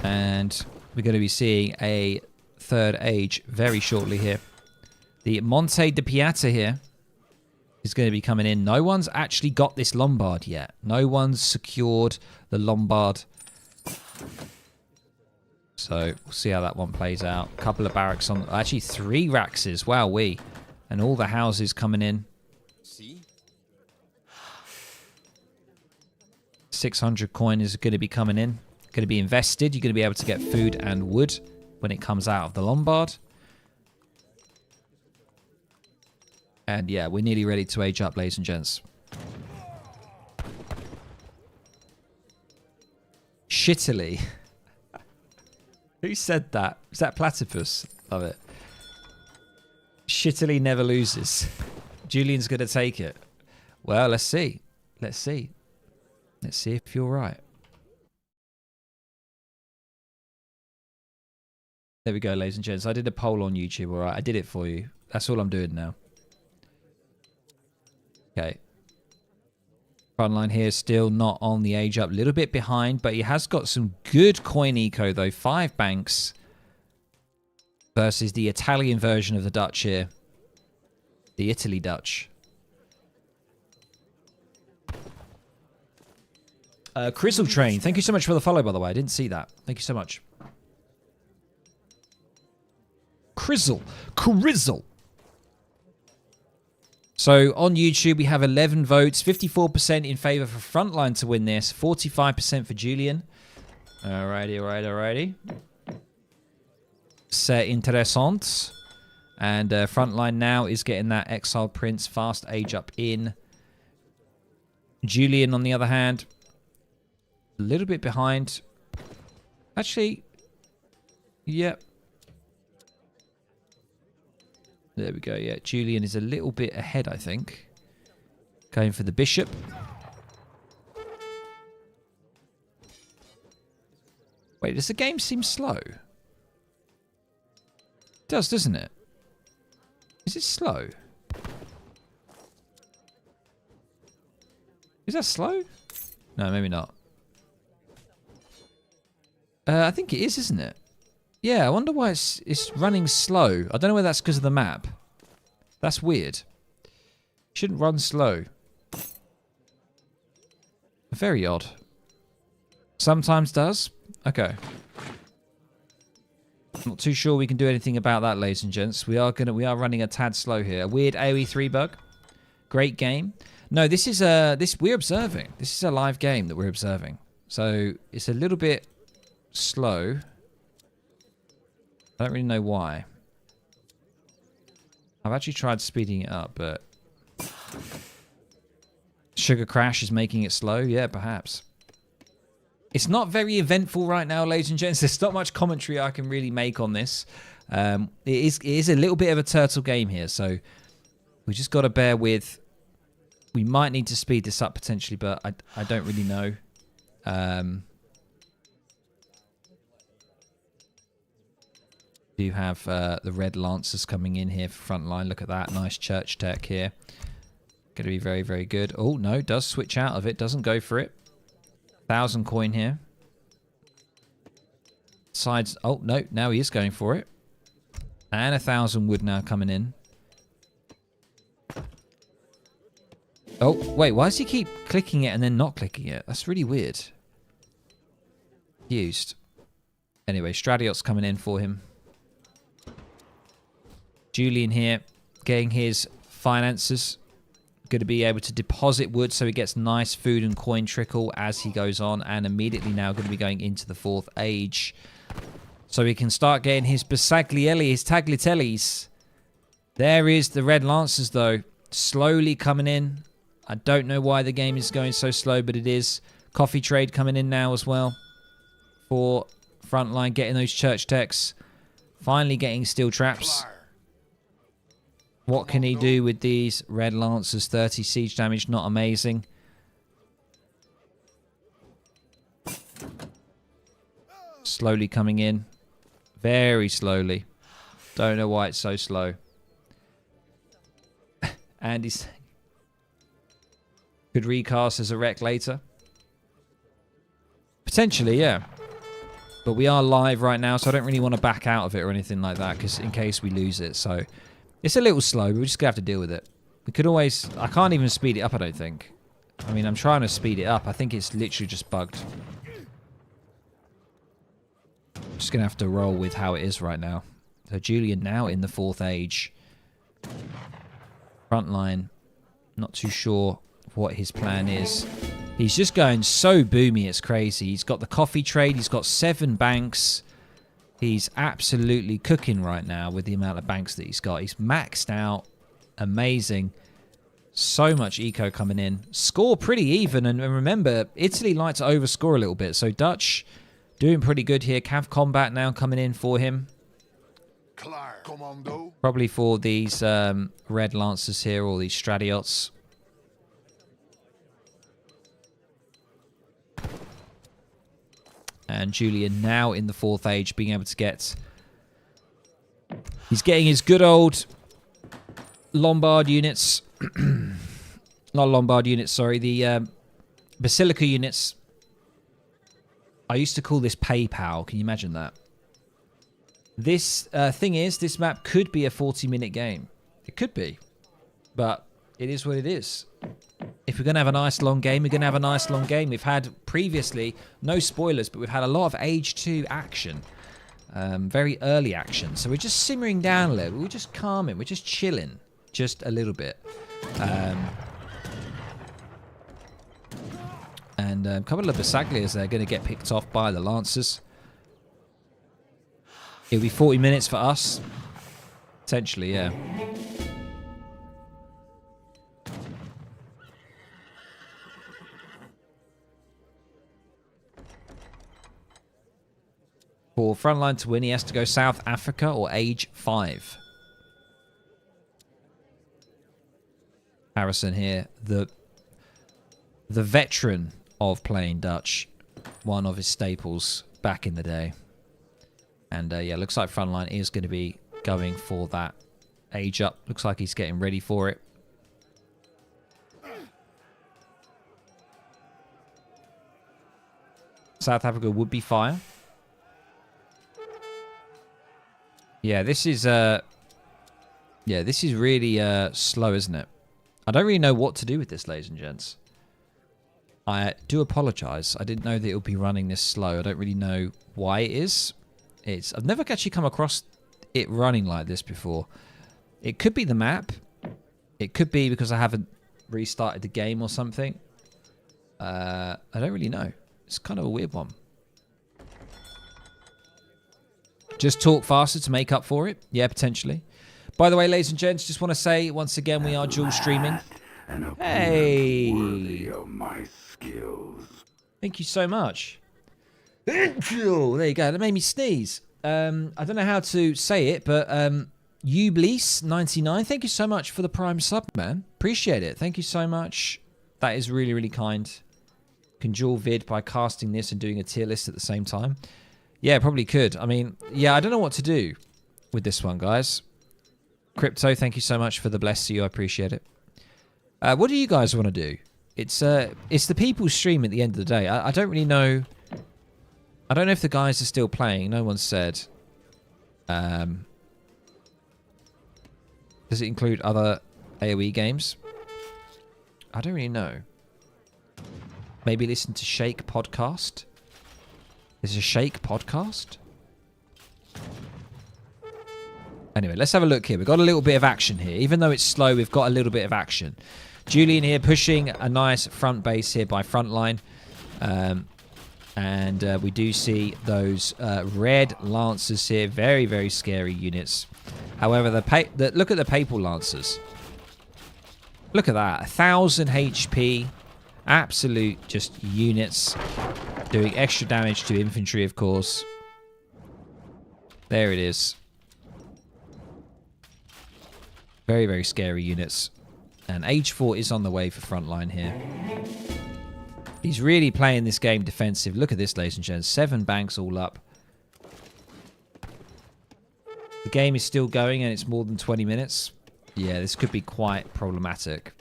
[SPEAKER 1] And we're going to be seeing a third age very shortly here. The Monte de Piata here is going to be coming in. No one's actually got this Lombard yet. No one's secured the Lombard. So we'll see how that one plays out. A couple of barracks on. Actually, 3 Raxes. Wowee. And all the houses coming in. 600 coin is going to be coming in. Going to be invested. You're going to be able to get food and wood when it comes out of the Lombard. And yeah, we're nearly ready to age up, ladies and gents. Shittily. Who said that? Is that Platypus? Love it. Shittily never loses. Julian's going to take it. Well, let's see. Let's see. Let's see if you're right. There we go, ladies and gents. I did a poll on YouTube, all right? I did it for you. That's all I'm doing now. Okay. Frontline here still not on the age up. A little bit behind, but he has got some good coin eco, though. 5 banks versus the Italian version of the Dutch here. The Italy Dutch. Crizzle Train, thank you so much for the follow, by the way. I didn't see that. Thank you so much. Crizzle. So on YouTube, we have 11 votes, 54% in favor for Frontline to win this, 45% for Julian. Alrighty. C'est interessant. And Frontline now is getting that Exiled Prince fast age up in. Julian, on the other hand, a little bit behind. Actually, yep. There we go, yeah. Julian is a little bit ahead, I think. Going for the bishop. Wait, does the game seem slow? It does, doesn't it? Is it slow? Is that slow? No, maybe not. I think it is, isn't it? Yeah, I wonder why it's running slow. I don't know whether that's because of the map. That's weird. Shouldn't run slow. Very odd. Sometimes does. Okay. Not too sure we can do anything about that, ladies and gents. We are running a tad slow here. A weird AoE 3 bug. Great game. No, this is we're observing. This is a live game that we're observing. So it's a little bit slow. I don't really know why. I've actually tried speeding it up, but Sugar Crash is making it slow. Yeah, perhaps. It's not very eventful right now, ladies and gents. There's not much commentary I can really make on this. It is a little bit of a turtle game here, so we just got to bear with. We might need to speed this up potentially, but I don't really know. Do have the Red Lancers coming in here for Frontline. Look at that. Nice church tech here. Going to be very, very good. Oh, no. Does switch out of it. Doesn't go for it. 1,000 coin here. Sides. Oh, no. Now he is going for it. And 1,000 wood now coming in. Oh, wait. Why does he keep clicking it and then not clicking it? That's really weird. Used. Anyway, Stradiot's coming in for him. Julian here, getting his finances. Going to be able to deposit wood so he gets nice food and coin trickle as he goes on. And immediately now going to be going into the 4th age. So he can start getting his Bersaglielli, his Tagliatellis. There is the Red Lancers though. Slowly coming in. I don't know why the game is going so slow, but it is. Coffee trade coming in now as well. For Frontline, getting those church techs. Finally getting steel traps. What can he do with these Red Lancers? 30 siege damage, not amazing. Slowly coming in. Very slowly. Don't know why it's so slow. And he's... Could recast as a wreck later. Potentially, yeah. But we are live right now, so I don't really want to back out of it or anything like that, because in case we lose it. So it's a little slow, but we're just going to have to deal with it. We could always... I can't even speed it up, I don't think. I mean, I'm trying to speed it up. I think it's literally just bugged. Just going to have to roll with how it is right now. So Julian now in the 4th age. Frontline. Not too sure what his plan is. He's just going so boomy, it's crazy. He's got the coffee trade. He's got 7 banks. He's absolutely cooking right now with the amount of banks that he's got. He's maxed out. Amazing. So much eco coming in. Score pretty even. And remember, Italy like to overscore a little bit. So Dutch doing pretty good here. Cav Combat now coming in for him. Probably for these red lancers here, or these Stratiots. And Julian now in the 4th age, being able to get... He's getting his good old Lombard units. Not Lombard units, sorry. The Basilica units. I used to call this PayPal. Can you imagine that? This thing is, this map could be a 40-minute game. It could be. But it is what it is. If we're going to have a nice long game, we're going to have a nice long game. We've had previously, no spoilers, but we've had a lot of Age 2 action. Very early action. So we're just simmering down a little. We're just calming. We're just chilling. Just a little bit. And a couple of Basaglias are going to get picked off by the Lancers. It'll be 40 minutes for us. Potentially, yeah. For Frontline to win, he has to go South Africa or Age 5. Harrison here, the veteran of playing Dutch. One of his staples back in the day. And yeah, looks like Frontline is going to be going for that age up. Looks like he's getting ready for it. South Africa would be fire. Yeah, this is really slow, isn't it? I don't really know what to do with this, ladies and gents. I do apologize. I didn't know that it would be running this slow. I don't really know why it is. I've never actually come across it running like this before. It could be the map. It could be because I haven't restarted the game or something. I don't really know. It's kind of a weird one. Just talk faster to make up for it? Yeah, potentially. By the way, ladies and gents, just want to say once again we are dual streaming. Hey!
[SPEAKER 2] My skills.
[SPEAKER 1] Thank you so much. There you go. That made me sneeze. I don't know how to say it, but Ublis99, thank you so much for the Prime sub, man. Appreciate it. Thank you so much. That is really, really kind. Can dual vid by casting this and doing a tier list at the same time. Yeah, probably could. I mean, yeah, I don't know what to do with this one, guys. Crypto, thank you so much for the bless you. I appreciate it. What do you guys want to do? It's the people's stream at the end of the day. I don't really know. I don't know if the guys are still playing. No one said. Does it include other AoE games? I don't really know. Maybe listen to Shake Podcast. Is it a Shake Podcast? Anyway, let's have a look here. We've got a little bit of action here. Even though it's slow, we've got a little bit of action. Julian here pushing a nice front base here by Frontline. And we do see those red Lancers here. Very, very scary units. However, look at the Papal Lancers. Look at that. 1,000 HP. Absolute just units. Doing extra damage to infantry, of course. There it is. Very, very scary units. And Age 4 is on the way for Frontline here. He's really playing this game defensive. Look at this, ladies and gents. 7 banks all up. The game is still going and it's more than 20 minutes. Yeah, this could be quite problematic.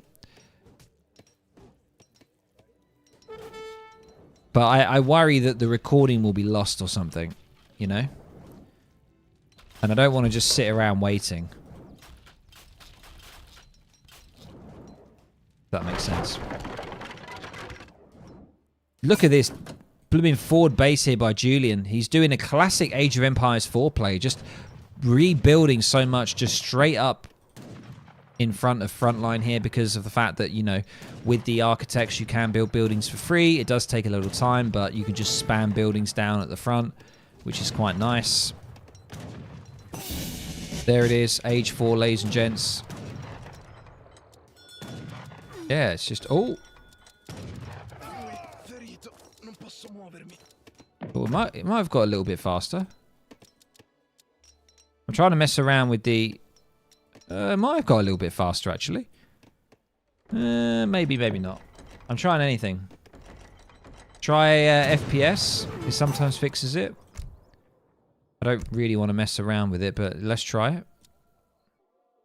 [SPEAKER 1] But I worry that the recording will be lost or something, you know? And I don't want to just sit around waiting. If that makes sense. Look at this blooming forward base here by Julian. He's doing a classic Age of Empires 4 play. Just rebuilding so much just straight up in front of Frontline here because of the fact that, you know, with the architects you can build buildings for free. It does take a little time, but you can just spam buildings down at the front, which is quite nice. There it is, Age 4, ladies and gents. Yeah, it's just... Oh! Well, it might have got a little bit faster. I'm trying to mess around with the... it might have got a little bit faster, actually. Maybe, maybe not. I'm trying anything. Try FPS. It sometimes fixes it. I don't really want to mess around with it, but let's try it.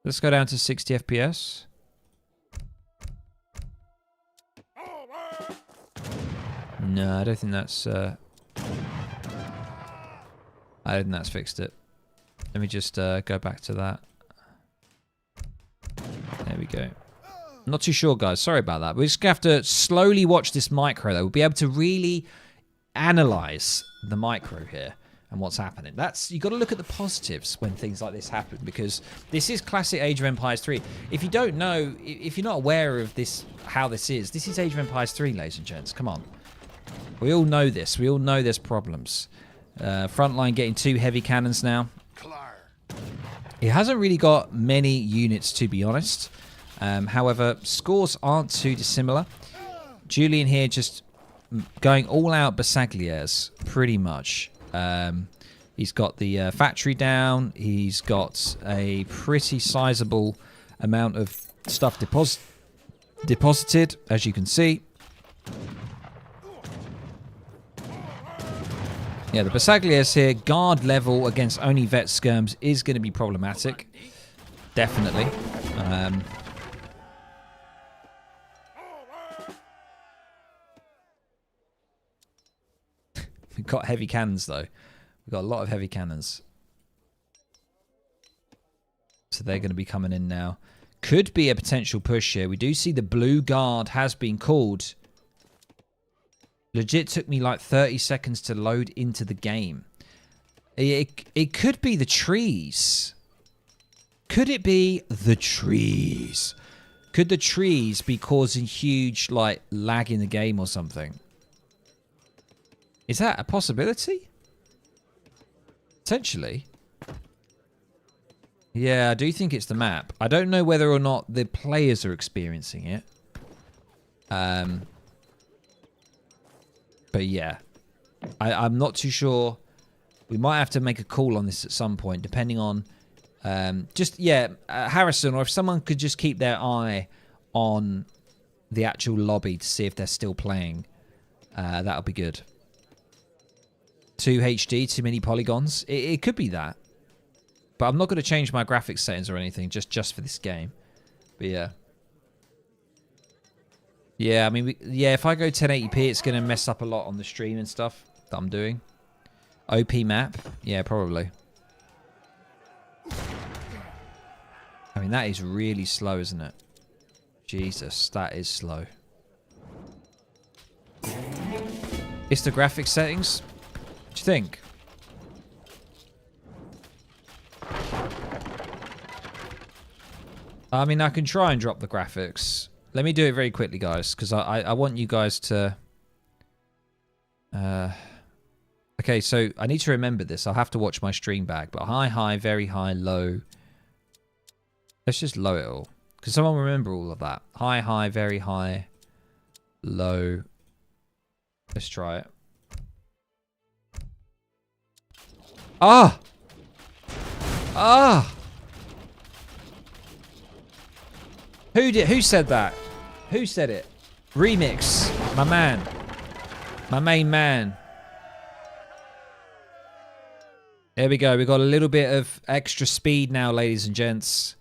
[SPEAKER 1] Let's go down to 60 FPS. No, I don't think that's... I don't think that's fixed it. Let me just go back to that. There we go. I'm not too sure, guys. Sorry about that. We're just going to have to slowly watch this micro, though. We'll be able to really analyze the micro here and what's happening. You've got to look at the positives when things like this happen, because this is classic Age of Empires 3. If you don't know, if you're not aware of this, how this is Age of Empires 3, ladies and gents. Come on. We all know this. We all know there's problems. Frontline getting 2 heavy cannons now. It hasn't really got many units, to be honest. However, scores aren't too dissimilar. Julian here just going all out Basagliers, pretty much. He's got the factory down. He's got a pretty sizable amount of stuff deposited, as you can see. Yeah, the Basagliers here, guard level against only vet skirms is going to be problematic. Definitely. We've got heavy cannons, though. We've got a lot of heavy cannons. So they're going to be coming in now. Could be a potential push here. We do see the blue guard has been called. Legit took me like 30 seconds to load into the game. It could be the trees. Could it be the trees? Could the trees be causing huge like lag in the game or something? Is that a possibility? Potentially. Yeah, I do think it's the map. I don't know whether or not the players are experiencing it. But yeah, I'm not too sure. We might have to make a call on this at some point, depending on... Harrison, or if someone could just keep their eye on the actual lobby to see if they're still playing. That'll be good. 2 HD, too many polygons. It could be that. But I'm not going to change my graphics settings or anything, just for this game. But yeah. Yeah, I mean, if I go 1080p, it's going to mess up a lot on the stream and stuff that I'm doing. OP map? Yeah, probably. I mean, that is really slow, isn't it? Jesus, that is slow. It's the graphics settings? What do you think? I mean, I can try and drop the graphics. Let me do it very quickly, guys, because I want you guys to... Okay, so I need to remember this. I'll have to watch my stream back. But high, high, very high, low. Let's just low it all. Can someone remember all of that? High, high, very high, low. Let's try it. Ah! Ah! Who said that? Who said it? Remix. My man. My main man. There we go. We got a little bit of extra speed now, ladies and gents.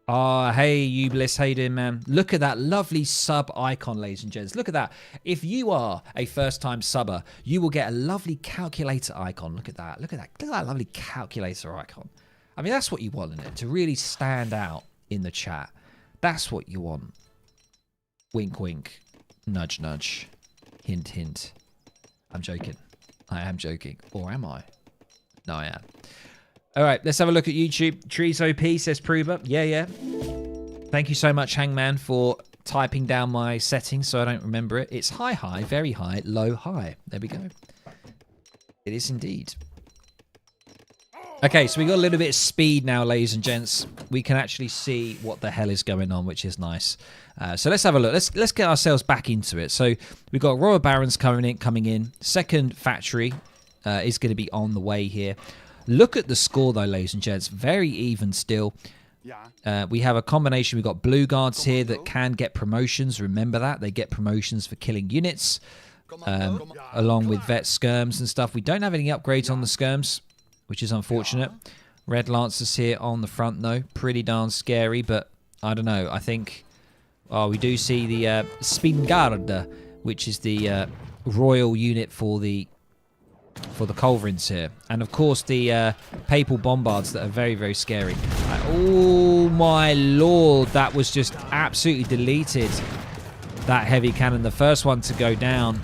[SPEAKER 1] Ah, hey, you Bliss, how you doing, man? Look at that lovely sub icon, ladies and gents. Look at that. If you are a first-time subber, you will get a lovely calculator icon. Look at that. Look at that. Look at that lovely calculator icon. I mean, that's what you want, isn't it? To really stand out in the chat. That's what you want. Wink, wink. Nudge, nudge. Hint, hint. I'm joking. I am joking. Or am I? No, I am. All right, let's have a look at YouTube. Trees OP says Prover. Yeah. Thank you so much, Hangman, for typing down my settings so I don't remember it. It's high, high, very high, low, high. There we go. It is indeed. Okay, so we got a little bit of speed now, ladies and gents. We can actually see what the hell is going on, which is nice. So let's have a look. Let's get ourselves back into it. So we've got Royal Barons coming in. Second factory is going to be on the way here. Look at the score, though, ladies and gents. Very even still. We have a combination. We've got Blue Guards here that can get promotions. Remember that. They get promotions for killing units, along with Vet Skirms and stuff. We don't have any upgrades on the Skirms, which is unfortunate. Red Lancers here on the front, though. Pretty darn scary, but I don't know. I think... Oh, we do see the Spingarda, which is the royal unit for the culverins here, and of course the papal bombards that are very, very scary. Oh my lord, that was just absolutely deleted. That heavy cannon, the first one to go down,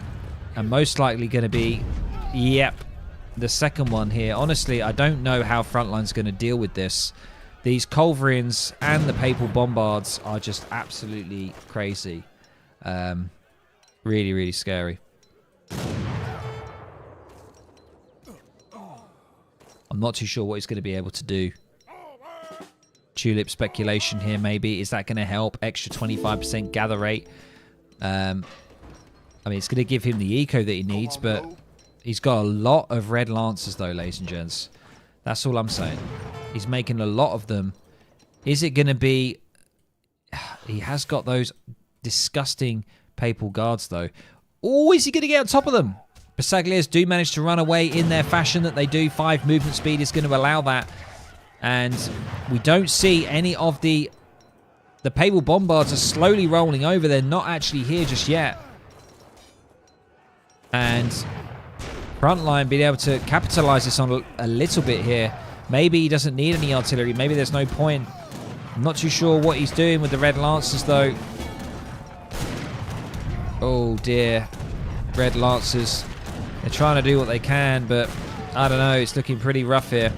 [SPEAKER 1] and most likely going to be, yep, the second one here. Honestly, I don't know how Frontline's going to deal with this. These culverins and the papal bombards are just absolutely crazy. Really, really scary. I'm not too sure what he's going to be able to do. Tulip speculation here, maybe. Is that going to help? Extra 25% gather rate. I mean, it's going to give him the eco that he needs, but he's got a lot of red lancers, though, ladies and gents. That's all I'm saying. He's making a lot of them. Is it going to be... He has got those disgusting papal guards, though. Oh, is he going to get on top of them? Bersagliers do manage to run away in their fashion that they do. 5 movement speed is going to allow that. And we don't see any of the papal bombards are slowly rolling over. They're not actually here just yet. And Frontline being able to capitalize this on a little bit here. Maybe he doesn't need any artillery. Maybe there's no point. I'm not too sure what he's doing with the Red Lancers, though. Oh, dear. Red Lancers. They're trying to do what they can, but I don't know. It's looking pretty rough here.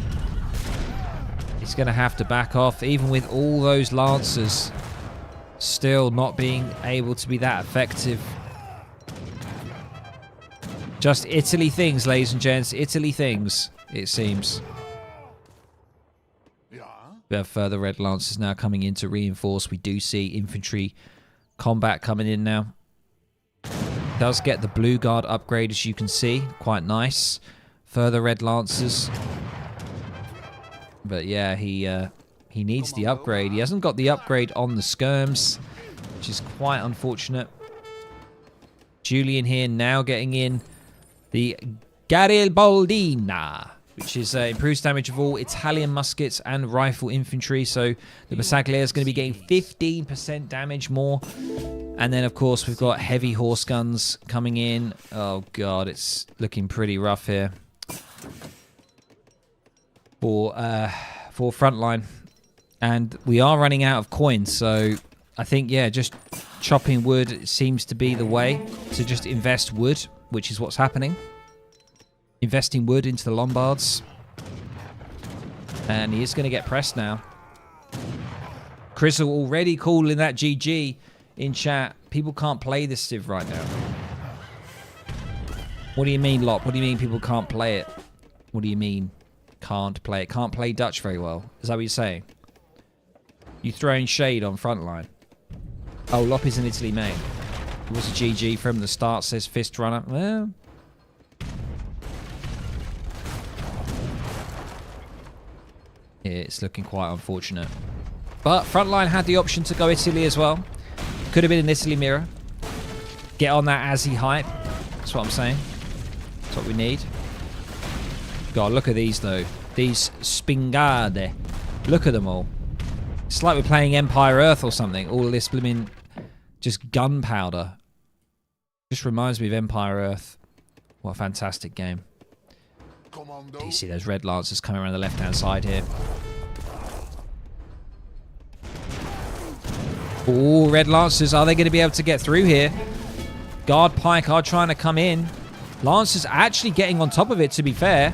[SPEAKER 1] He's going to have to back off, even with all those Lancers still not being able to be that effective. Just Italy things, ladies and gents. Italy things, it seems. We have further Red Lancers now coming in to reinforce. We do see infantry combat coming in now. Does get the Blue Guard upgrade, as you can see. Quite nice. Further Red Lancers. But yeah, he needs the upgrade. He hasn't got the upgrade on the Skirms, which is quite unfortunate. Julian here now getting in the Garibaldina, which is improves damage of all Italian muskets and rifle infantry. So the Bersaglier is going to be getting 15% damage more. And then, of course, we've got heavy horse guns coming in. Oh, God, it's looking pretty rough here for Frontline. And we are running out of coins, so I think, yeah, just chopping wood seems to be the way to just invest wood, which is what's happening. Investing wood into the Lombards. And he is going to get pressed now. Crizzle already calling that GG in chat. People can't play this Civ right now. What do you mean, Lop? What do you mean people can't play it? What do you mean can't play it? Can't play Dutch very well. Is that what you're saying? You throwing shade on Frontline? Oh, Lop is an Italy main. It was a GG from the start, says Fist Runner. Well... It's looking quite unfortunate. But Frontline had the option to go Italy as well. Could have been an Italy mirror. Get on that Azzy hype. That's what I'm saying. That's what we need. God, look at these though. These Spingarde. Look at them all. It's like we're playing Empire Earth or something. All this blooming just gunpowder. Just reminds me of Empire Earth. What a fantastic game.
[SPEAKER 2] Commando.
[SPEAKER 1] Do you see those red lancers coming around the left-hand side here? Oh, red lancers. Are they going to be able to get through here? Guard pike are trying to come in. Lancers actually getting on top of it, to be fair.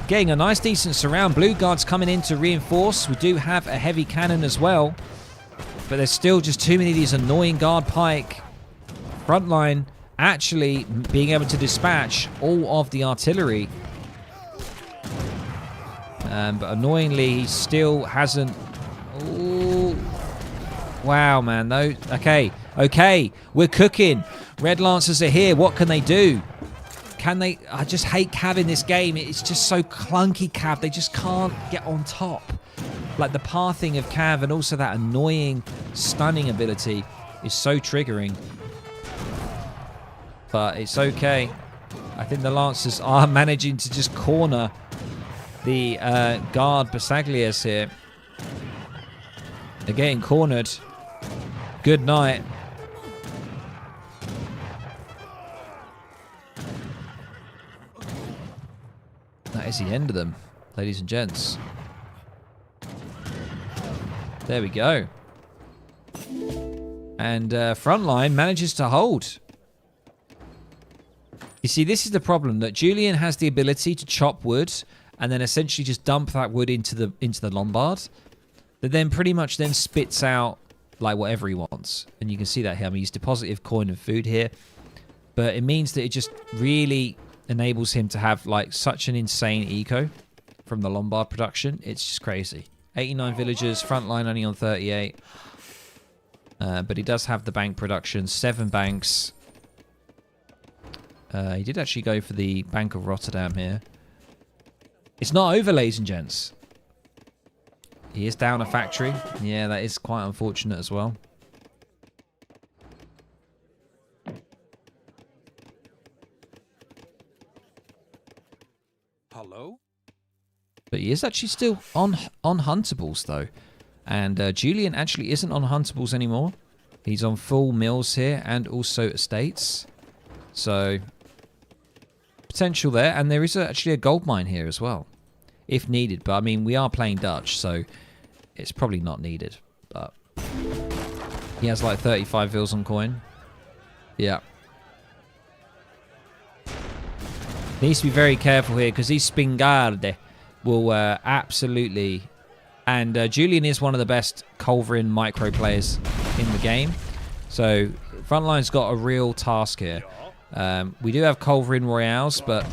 [SPEAKER 1] Getting a nice, decent surround. Blue guards coming in to reinforce. We do have a heavy cannon as well. But there's still just too many of these annoying guard pike. Frontline actually being able to dispatch all of the artillery. But annoyingly, he still hasn't... Ooh. Wow, man. No. Okay. Okay. We're cooking. Red Lancers are here. What can they do? Can they... I just hate Cav in this game. It's just so clunky, Cav. They just can't get on top. Like, the pathing of Cav and also that annoying stunning ability is so triggering. But it's okay. I think the Lancers are managing to just corner the guard Basaglias here. They're getting cornered. Good night. That is the end of them, ladies and gents. There we go. And Frontline manages to hold. You see, this is the problem, that Julian has the ability to chop wood and then essentially just dump that wood into the Lombard. That then pretty much then spits out like whatever he wants. And you can see that here. I mean, he's depositive coin of food here. But it means that it just really enables him to have like such an insane eco from the Lombard production. It's just crazy. 89 villagers, Frontline only on 38. But he does have the bank production, 7 banks. He did actually go for the Bank of Rotterdam here. It's not over, ladies and gents. He is down a factory. Yeah, that is quite unfortunate as well.
[SPEAKER 3] Hello?
[SPEAKER 1] But he is actually still on Huntables, though. And Julian actually isn't on Huntables anymore. He's on full mills here and also estates. So, potential there. And there is actually a gold mine here as well, if needed. But, I mean, we are playing Dutch, so it's probably not needed. But he has like 35 vils on coin. Yeah. Needs to be very careful here because these Spingarde will absolutely... And Julian is one of the best Culverin micro players in the game. So Frontline's got a real task here. We do have Culverin Royales, but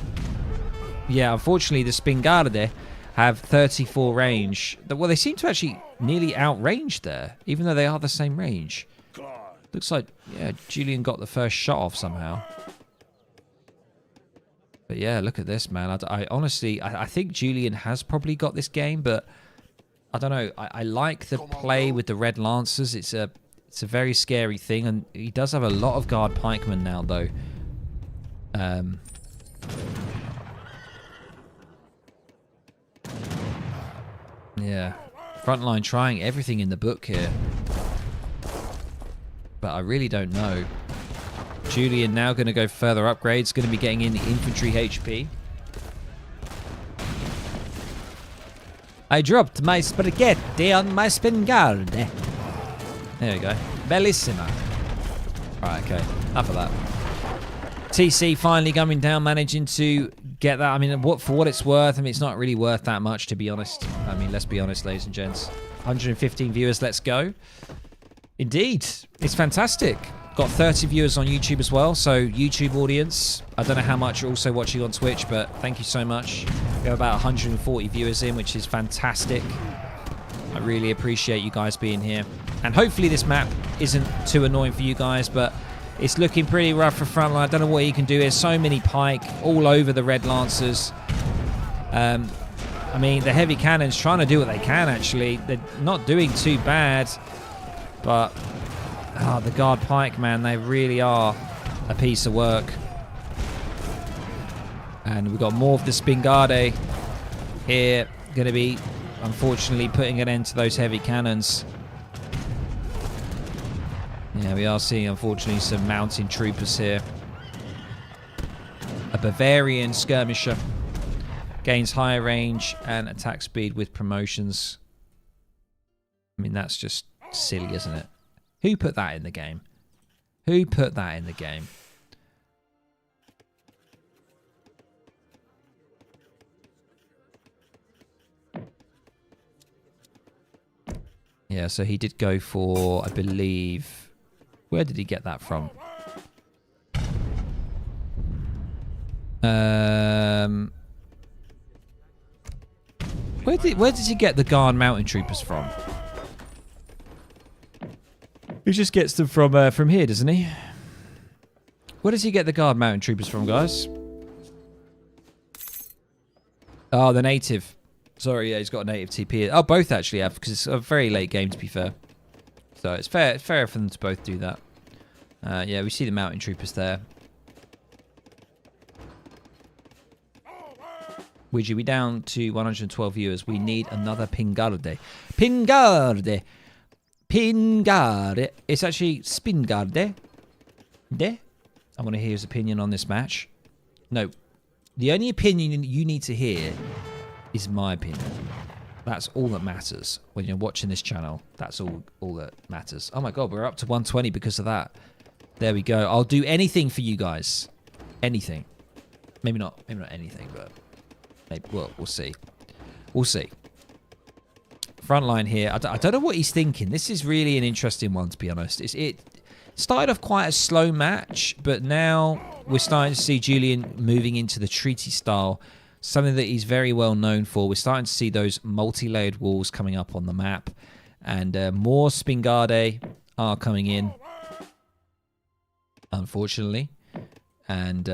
[SPEAKER 1] yeah, unfortunately the Spingarde have 34 range. Well, they seem to actually nearly outrange there, even though they are the same range. Looks like, yeah, Julian got the first shot off somehow. But yeah, look at this, man. I honestly, I think Julian has probably got this game, but I don't know. I like the play with the Red Lancers. It's a very scary thing, and he does have a lot of guard pikemen now, though. Yeah, Frontline trying everything in the book here, but I really don't know. Julian now going to go further upgrades, going to be getting in the infantry HP. I dropped my spaghetti on my Spingarde. There we go. Bellissima. Right, okay. Enough of that. TC finally coming down, managing to get that. I mean, for what it's worth, I mean, it's not really worth that much, to be honest. I mean, let's be honest, ladies and gents. 115 viewers, let's go. Indeed. It's fantastic. Got 30 viewers on YouTube as well, so YouTube audience. I don't know how much you're also watching on Twitch, but thank you so much. We have about 140 viewers in, which is fantastic. I really appreciate you guys being here. And hopefully this map isn't too annoying for you guys, but it's looking pretty rough for Frontline. I don't know what you can do here. So many pike all over the Red Lancers. I mean, the heavy cannons trying to do what they can, actually. They're not doing too bad, but... Oh, the guard pike, man, they really are a piece of work. And we've got more of the Spingarde here. Going to be unfortunately putting an end to those heavy cannons. Yeah, we are seeing, unfortunately, some mountain troopers here. A Bavarian skirmisher. Gains higher range and attack speed with promotions. I mean, that's just silly, isn't it? Who put that in the game? Who put that in the game? Yeah, so he did go for, I believe... Where did he get that from? Where did he get the Guard Mountain Troopers from? He just gets them from here, doesn't he? Where does he get the Guard Mountain Troopers from, guys? Oh, the native. Sorry, yeah, he's got a native TP. Oh, both actually have, because it's a very late game, to be fair. So it's fair for them to both do that. Yeah, we see the Mountain Troopers there. Ouija, we down to 112 viewers. We need another Pingarde. Pingarde! Pingarde. It's actually Spingarde. I want to hear his opinion on this match. No. The only opinion you need to hear is my opinion. That's all that matters when you're watching this channel. That's all that matters. Oh my god, we're up to 120 because of that. There we go. I'll do anything for you guys. Anything. Maybe not anything, but maybe, well, we'll see. We'll see. Frontline here. I don't know what he's thinking. This is really an interesting one, to be honest. It started off quite a slow match, but now we're starting to see Julian moving into the treaty style. Something that he's very well known for. We're starting to see those multi-layered walls coming up on the map. And more Spingarde are coming in. Unfortunately. And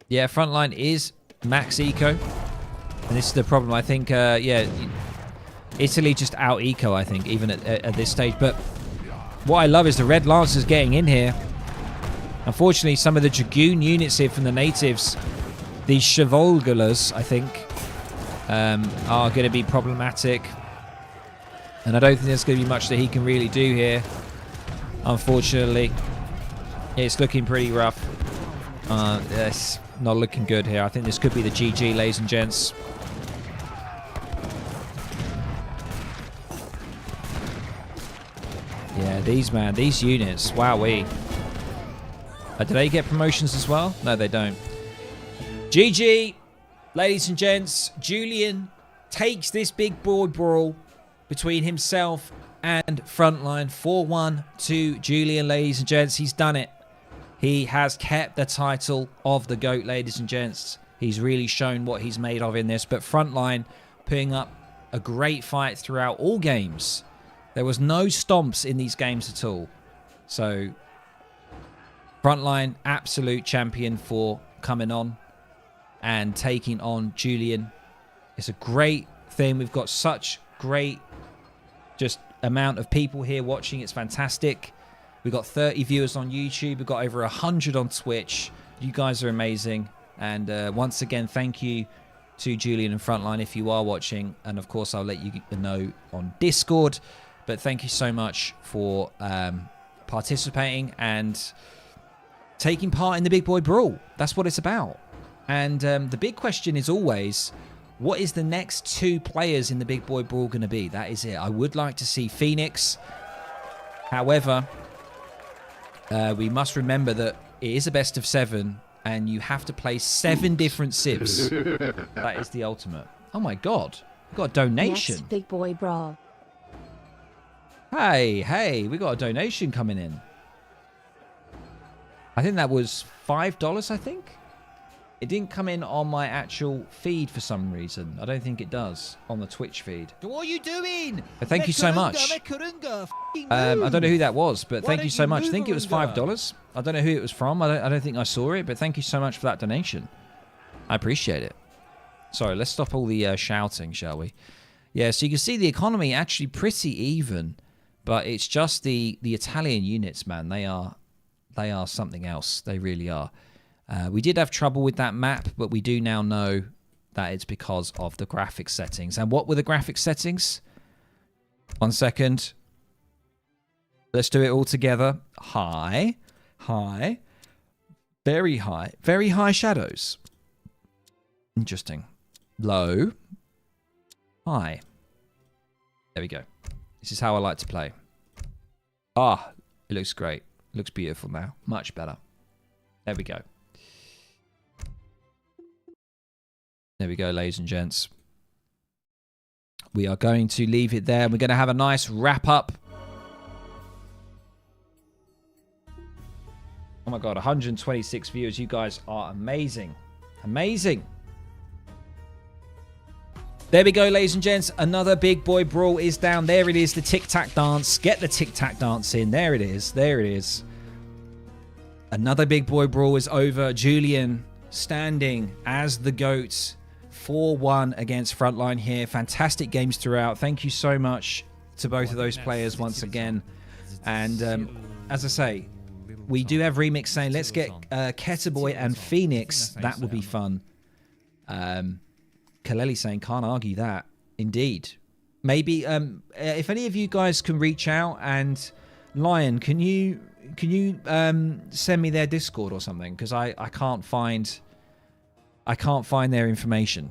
[SPEAKER 1] yeah, Frontline is max eco. And this is the problem. I think, yeah, Italy just out-eco, I think, even at this stage. But what I love is the Red Lancers getting in here. Unfortunately, some of the Dragoon units here from the natives... These Chevalgulas, I think, are going to be problematic. And I don't think there's going to be much that he can really do here. Unfortunately, it's looking pretty rough. It's not looking good here. I think this could be the GG, ladies and gents. Yeah, these units, wowee. Do they get promotions as well? No, they don't. GG, ladies and gents. Julian takes this big boy brawl between himself and Frontline. 4-1 to Julian, ladies and gents. He's done it. He has kept the title of the GOAT, ladies and gents. He's really shown what he's made of in this. But Frontline putting up a great fight throughout all games. There was no stomps in these games at all. So, Frontline, absolute champion for coming on and taking on Julian. It's a great thing. We've got such great just amount of people here watching. It's fantastic. We've got 30 viewers on YouTube. We've got over 100 on Twitch. You guys are amazing. And once again, thank you to Julian and Frontline if you are watching. And of course, I'll let you know on Discord. But thank you so much for participating and taking part in the Big Boy Brawl. That's what it's about. And the big question is always, what is the next two players in the Big Boy Brawl going to be? That is it. I would like to see Phoenix. However, we must remember that it is a best of 7, and you have to play 7 different civs. That is the ultimate. Oh my god. We got a donation.
[SPEAKER 4] Next Big Boy Brawl.
[SPEAKER 1] Hey, we got a donation coming in. I think that was $5, I think. It didn't come in on my actual feed for some reason. I don't think it does on the Twitch feed.
[SPEAKER 5] What are you doing?
[SPEAKER 1] But thank you so much. I don't know who that was, but thank you so much. I think it was $5. I don't know who it was from. I don't think I saw it, but thank you so much for that donation. I appreciate it. Sorry, let's stop all the shouting, shall we? Yeah, so you can see the economy actually pretty even, but it's just the Italian units, man. They are something else. They really are. We did have trouble with that map, but we do now know that it's because of the graphics settings. And what were the graphics settings? 1 second. Let's do it all together. High, high, very high shadows. Interesting. Low, high. There we go. This is how I like to play. Ah, it looks great. Looks beautiful now. Much better. There we go. There we go, ladies and gents. We are going to leave it there. We're going to have a nice wrap up. Oh my God, 126 viewers. You guys are amazing. Amazing. There we go, ladies and gents. Another Big Boy Brawl is down. There it is, the tic-tac dance. Get the tic-tac dance in. There it is. There it is. Another Big Boy Brawl is over. Julian standing as the GOAT. 4-1 against Frontline here. Fantastic games throughout. Thank you so much to both of those players once again. And as I say, we do have remix saying, let's get Ketaboy and Phoenix. That would be fun. Kaleli saying, can't argue that. Indeed. Maybe if any of you guys can reach out, and Lion, can you send me their Discord or something? Because I can't find their information.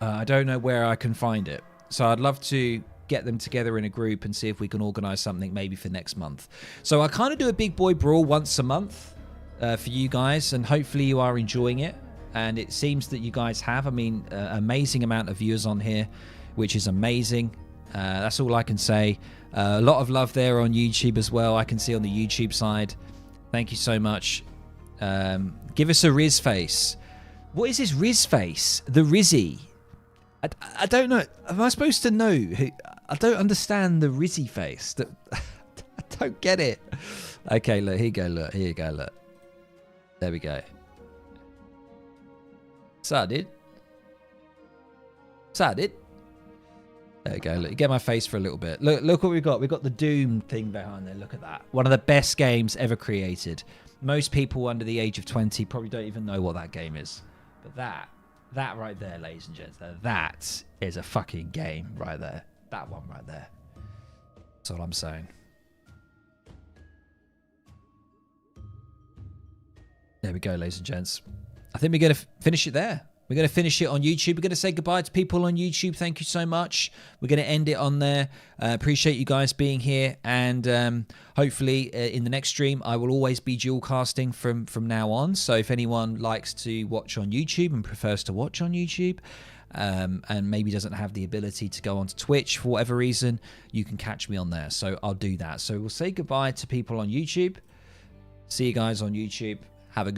[SPEAKER 1] I don't know where I can find it. So I'd love to get them together in a group and see if we can organize something maybe for next month. So I kind of do a Big Boy Brawl once a month for you guys, and hopefully you are enjoying it. And it seems that you guys have. I mean, amazing amount of viewers on here, which is amazing. That's all I can say. A lot of love there on YouTube as well. I can see on the YouTube side. Thank you so much. Give us a Riz face. What is this Riz face? The Rizzy. I don't know. Am I supposed to know? I don't understand the Rizzy face. I don't get it. Okay, look. Here you go. Look. Here you go. Look. There we go. Sadid. Sadid. There we go. Look, you get my face for a little bit. Look what we've got. We've got the Doom thing behind there. Look at that. One of the best games ever created. Most people under the age of 20 probably don't even know what that game is. But that right there, ladies and gents, that is a fucking game right there. That one right there. That's all I'm saying. There we go, ladies and gents. I think we're going to finish it there. We're going to finish it on YouTube. We're going to say goodbye to people on YouTube. Thank you so much. We're going to end it on there. Appreciate you guys being here. And hopefully in the next stream, I will always be dual casting from now on. So if anyone likes to watch on YouTube and prefers to watch on YouTube, and maybe doesn't have the ability to go onto Twitch for whatever reason, you can catch me on there. So I'll do that. So we'll say goodbye to people on YouTube. See you guys on YouTube. Have a good